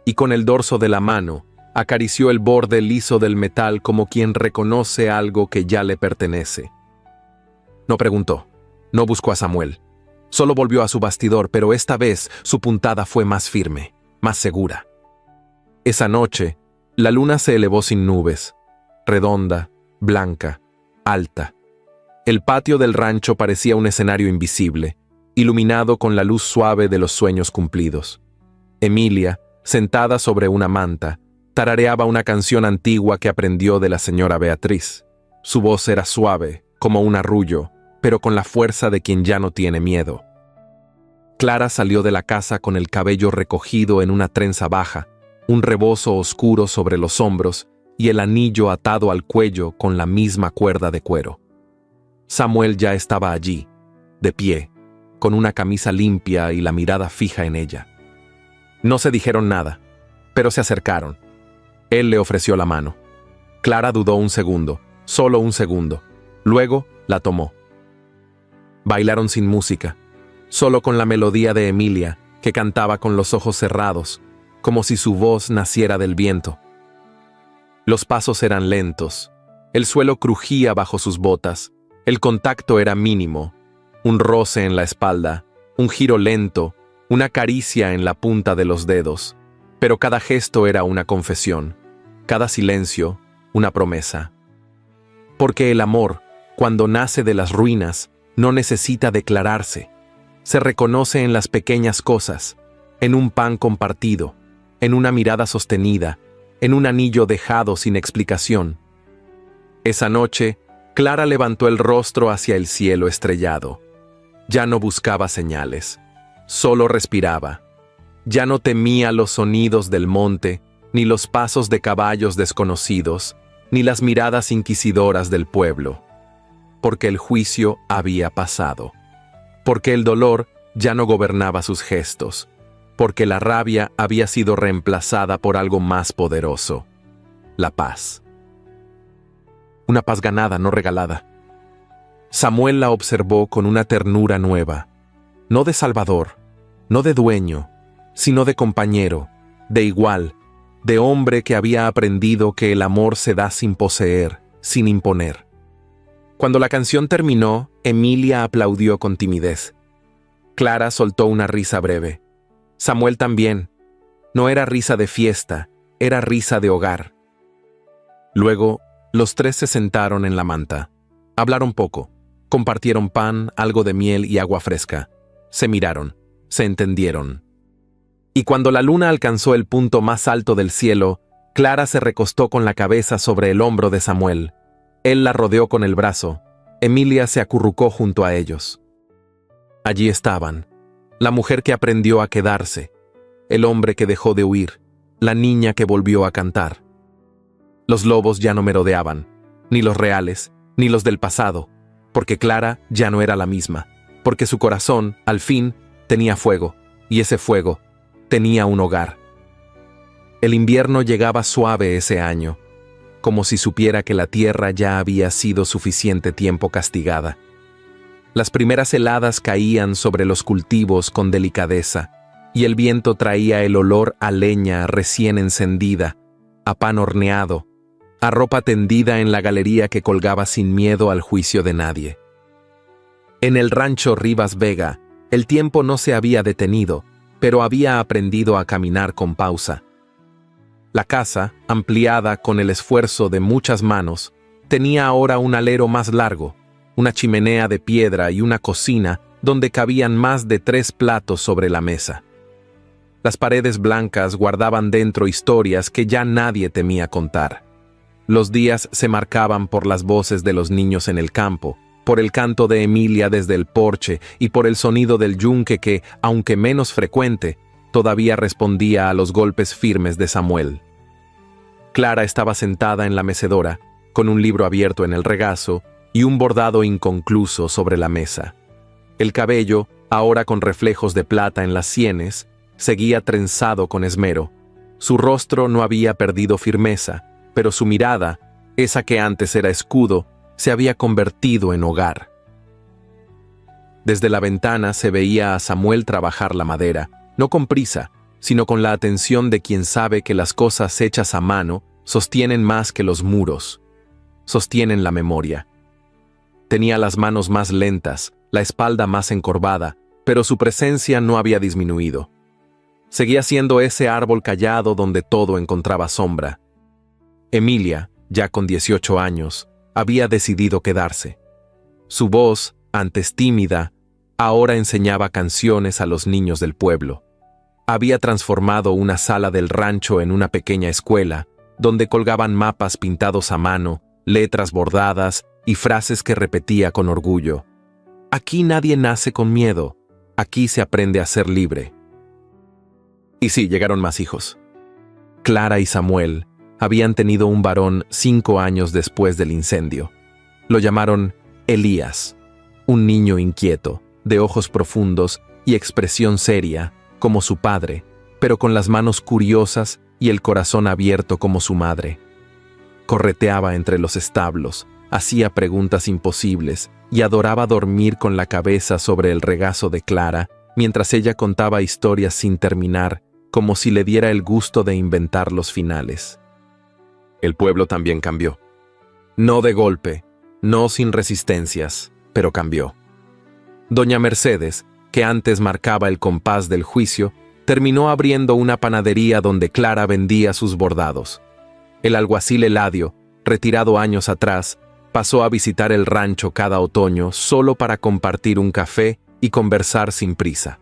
A: Y con el dorso de la mano, acarició el borde liso del metal como quien reconoce algo que ya le pertenece. No preguntó, no buscó a Samuel. Solo volvió a su bastidor, pero esta vez su puntada fue más firme, más segura. Esa noche, la luna se elevó sin nubes, redonda, blanca, alta. El patio del rancho parecía un escenario invisible, iluminado con la luz suave de los sueños cumplidos. Emilia, sentada sobre una manta, tarareaba una canción antigua que aprendió de la señora Beatriz. Su voz era suave, como un arrullo, pero con la fuerza de quien ya no tiene miedo. Clara salió de la casa con el cabello recogido en una trenza baja, un rebozo oscuro sobre los hombros y el anillo atado al cuello con la misma cuerda de cuero. Samuel ya estaba allí, de pie, con una camisa limpia y la mirada fija en ella. No se dijeron nada, pero se acercaron. Él le ofreció la mano. Clara dudó un segundo, solo un segundo. Luego la tomó. Bailaron sin música, solo con la melodía de Emilia, que cantaba con los ojos cerrados, como si su voz naciera del viento. Los pasos eran lentos, el suelo crujía bajo sus botas, el contacto era mínimo, un roce en la espalda, un giro lento, una caricia en la punta de los dedos, pero cada gesto era una confesión, cada silencio, una promesa. Porque el amor, cuando nace de las ruinas, no necesita declararse. Se reconoce en las pequeñas cosas, en un pan compartido, en una mirada sostenida, en un anillo dejado sin explicación. Esa noche, Clara levantó el rostro hacia el cielo estrellado. Ya no buscaba señales, solo respiraba. Ya no temía los sonidos del monte, ni los pasos de caballos desconocidos, ni las miradas inquisidoras del pueblo. Porque el juicio había pasado. Porque el dolor ya no gobernaba sus gestos. Porque la rabia había sido reemplazada por algo más poderoso: la paz. Una paz ganada, no regalada. Samuel la observó con una ternura nueva, no de salvador, no de dueño, sino de compañero, de igual, de hombre que había aprendido que el amor se da sin poseer, sin imponer. Cuando la canción terminó, Emilia aplaudió con timidez. Clara soltó una risa breve. Samuel también. No era risa de fiesta, era risa de hogar. Luego, los tres se sentaron en la manta. Hablaron poco. Compartieron pan, algo de miel y agua fresca. Se miraron, se entendieron. Y cuando la luna alcanzó el punto más alto del cielo, Clara se recostó con la cabeza sobre el hombro de Samuel. Él la rodeó con el brazo. Emilia se acurrucó junto a ellos. Allí estaban. La mujer que aprendió a quedarse, el hombre que dejó de huir, la niña que volvió a cantar. Los lobos ya no merodeaban, ni los reales, ni los del pasado, porque Clara ya no era la misma, porque su corazón, al fin, tenía fuego, y ese fuego tenía un hogar. El invierno llegaba suave ese año, como si supiera que la tierra ya había sido suficiente tiempo castigada. Las primeras heladas caían sobre los cultivos con delicadeza, y el viento traía el olor a leña recién encendida, a pan horneado, a ropa tendida en la galería que colgaba sin miedo al juicio de nadie. En el rancho Rivas Vega, el tiempo no se había detenido, pero había aprendido a caminar con pausa. La casa, ampliada con el esfuerzo de muchas manos, tenía ahora un alero más largo, una chimenea de piedra y una cocina donde cabían más de 3 platos sobre la mesa. Las paredes blancas guardaban dentro historias que ya nadie temía contar. Los días se marcaban por las voces de los niños en el campo, por el canto de Emilia desde el porche y por el sonido del yunque que, aunque menos frecuente, todavía respondía a los golpes firmes de Samuel. Clara estaba sentada en la mecedora, con un libro abierto en el regazo y un bordado inconcluso sobre la mesa. El cabello, ahora con reflejos de plata en las sienes, seguía trenzado con esmero. Su rostro no había perdido firmeza, pero su mirada, esa que antes era escudo, se había convertido en hogar. Desde la ventana se veía a Samuel trabajar la madera, no con prisa, sino con la atención de quien sabe que las cosas hechas a mano sostienen más que los muros, sostienen la memoria. Tenía las manos más lentas, la espalda más encorvada, pero su presencia no había disminuido. Seguía siendo ese árbol callado donde todo encontraba sombra. Emilia, ya con 18 años, había decidido quedarse. Su voz, antes tímida, ahora enseñaba canciones a los niños del pueblo. Había transformado una sala del rancho en una pequeña escuela, donde colgaban mapas pintados a mano, letras bordadas y frases que repetía con orgullo. Aquí nadie nace con miedo, aquí se aprende a ser libre. Y sí, llegaron más hijos. Clara y Samuel habían tenido un varón 5 años después del incendio. Lo llamaron Elías, un niño inquieto, de ojos profundos y expresión seria, como su padre, pero con las manos curiosas y el corazón abierto como su madre. Correteaba entre los establos, hacía preguntas imposibles y adoraba dormir con la cabeza sobre el regazo de Clara mientras ella contaba historias sin terminar, como si le diera el gusto de inventar los finales. El pueblo también cambió. No de golpe, no sin resistencias, pero cambió. Doña Mercedes, que antes marcaba el compás del juicio, terminó abriendo una panadería donde Clara vendía sus bordados. El alguacil Eladio, retirado años atrás, pasó a visitar el rancho cada otoño solo para compartir un café y conversar sin prisa.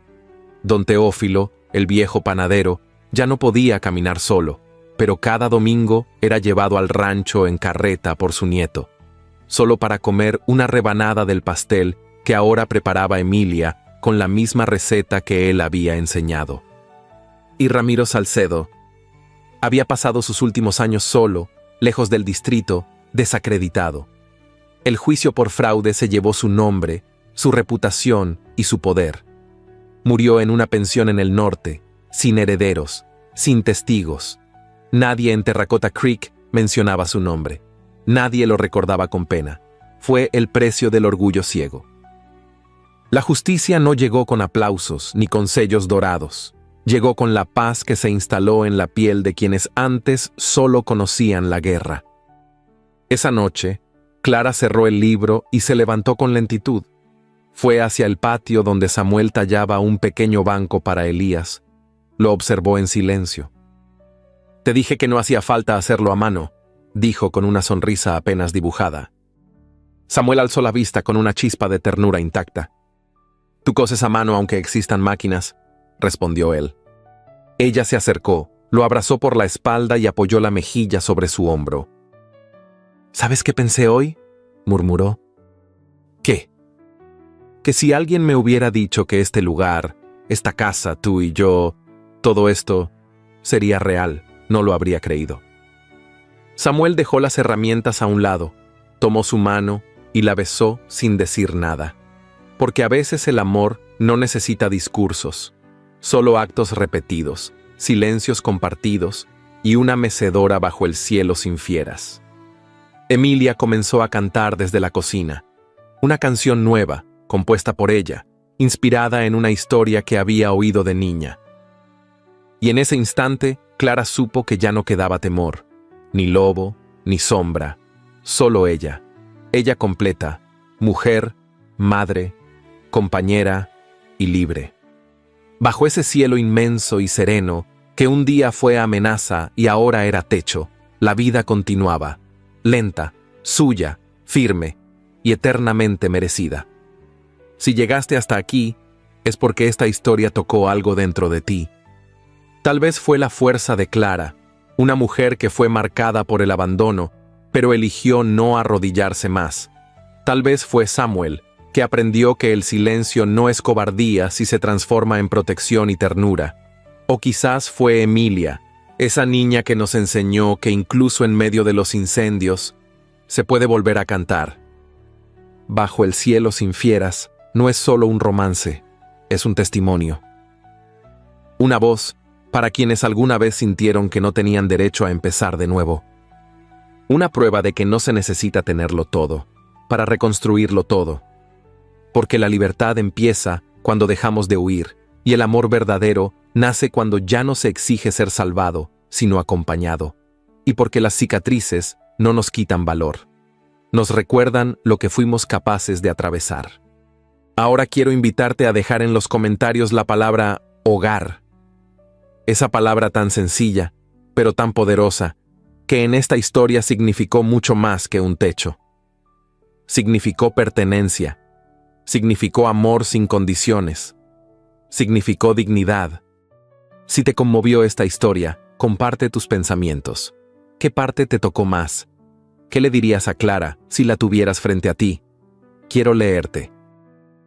A: Don Teófilo, el viejo panadero, ya no podía caminar solo, pero cada domingo era llevado al rancho en carreta por su nieto, solo para comer una rebanada del pastel que ahora preparaba Emilia con la misma receta que él había enseñado. Y Ramiro Salcedo había pasado sus últimos años solo, lejos del distrito, desacreditado. El juicio por fraude se llevó su nombre, su reputación y su poder. Murió en una pensión en el norte, sin herederos, sin testigos. Nadie en Terracota Creek mencionaba su nombre. Nadie lo recordaba con pena. Fue el precio del orgullo ciego. La justicia no llegó con aplausos ni con sellos dorados. Llegó con la paz que se instaló en la piel de quienes antes solo conocían la guerra. Esa noche, Clara cerró el libro y se levantó con lentitud. Fue hacia el patio donde Samuel tallaba un pequeño banco para Elías. Lo observó en silencio. «Te dije que no hacía falta hacerlo a mano», dijo con una sonrisa apenas dibujada. Samuel alzó la vista con una chispa de ternura intacta. «Tú coses a mano aunque existan máquinas», respondió él. Ella se acercó, lo abrazó por la espalda y apoyó la mejilla sobre su hombro. «¿Sabes qué pensé hoy?», murmuró. «¿Qué?». «Que si alguien me hubiera dicho que este lugar, esta casa, tú y yo, todo esto, sería real, no lo habría creído». Samuel dejó las herramientas a un lado, tomó su mano y la besó sin decir nada. Porque a veces el amor no necesita discursos, solo actos repetidos, silencios compartidos y una mecedora bajo el cielo sin fieras. Emilia comenzó a cantar desde la cocina, una canción nueva, compuesta por ella, inspirada en una historia que había oído de niña. Y en ese instante, Clara supo que ya no quedaba temor, ni lobo, ni sombra, solo ella completa, mujer, madre, compañera y libre. Bajo ese cielo inmenso y sereno, que un día fue amenaza y ahora era techo, la vida continuaba, lenta, suya, firme y eternamente merecida. Si llegaste hasta aquí, es porque esta historia tocó algo dentro de ti. Tal vez fue la fuerza de Clara, una mujer que fue marcada por el abandono, pero eligió no arrodillarse más. Tal vez fue Samuel, que aprendió que el silencio no es cobardía si se transforma en protección y ternura. O quizás fue Emilia, esa niña que nos enseñó que incluso en medio de los incendios se puede volver a cantar. Bajo el cielo sin fieras no es solo un romance, es un testimonio. Una voz para quienes alguna vez sintieron que no tenían derecho a empezar de nuevo. Una prueba de que no se necesita tenerlo todo para reconstruirlo todo. Porque la libertad empieza cuando dejamos de huir, y el amor verdadero nace cuando ya no se exige ser salvado, sino acompañado. Y porque las cicatrices no nos quitan valor. Nos recuerdan lo que fuimos capaces de atravesar. Ahora quiero invitarte a dejar en los comentarios la palabra hogar. Esa palabra tan sencilla, pero tan poderosa, que en esta historia significó mucho más que un techo. Significó pertenencia, significó amor sin condiciones, significó dignidad. Si te conmovió esta historia, comparte tus pensamientos. ¿Qué parte te tocó más? ¿Qué le dirías a Clara si la tuvieras frente a ti? Quiero leerte.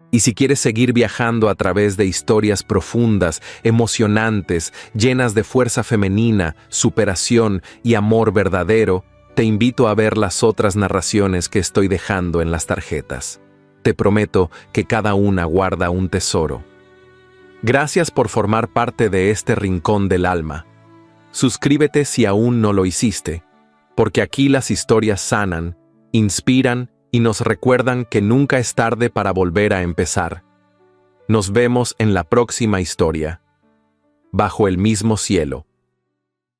A: Y si quieres seguir viajando a través de historias profundas, emocionantes, llenas de fuerza femenina, superación y amor verdadero, te invito a ver las otras narraciones que estoy dejando en las tarjetas. Te prometo que cada una guarda un tesoro. Gracias por formar parte de este rincón del alma. Suscríbete si aún no lo hiciste, porque aquí las historias sanan, inspiran y nos recuerdan que nunca es tarde para volver a empezar. Nos vemos en la próxima historia. Bajo el mismo cielo.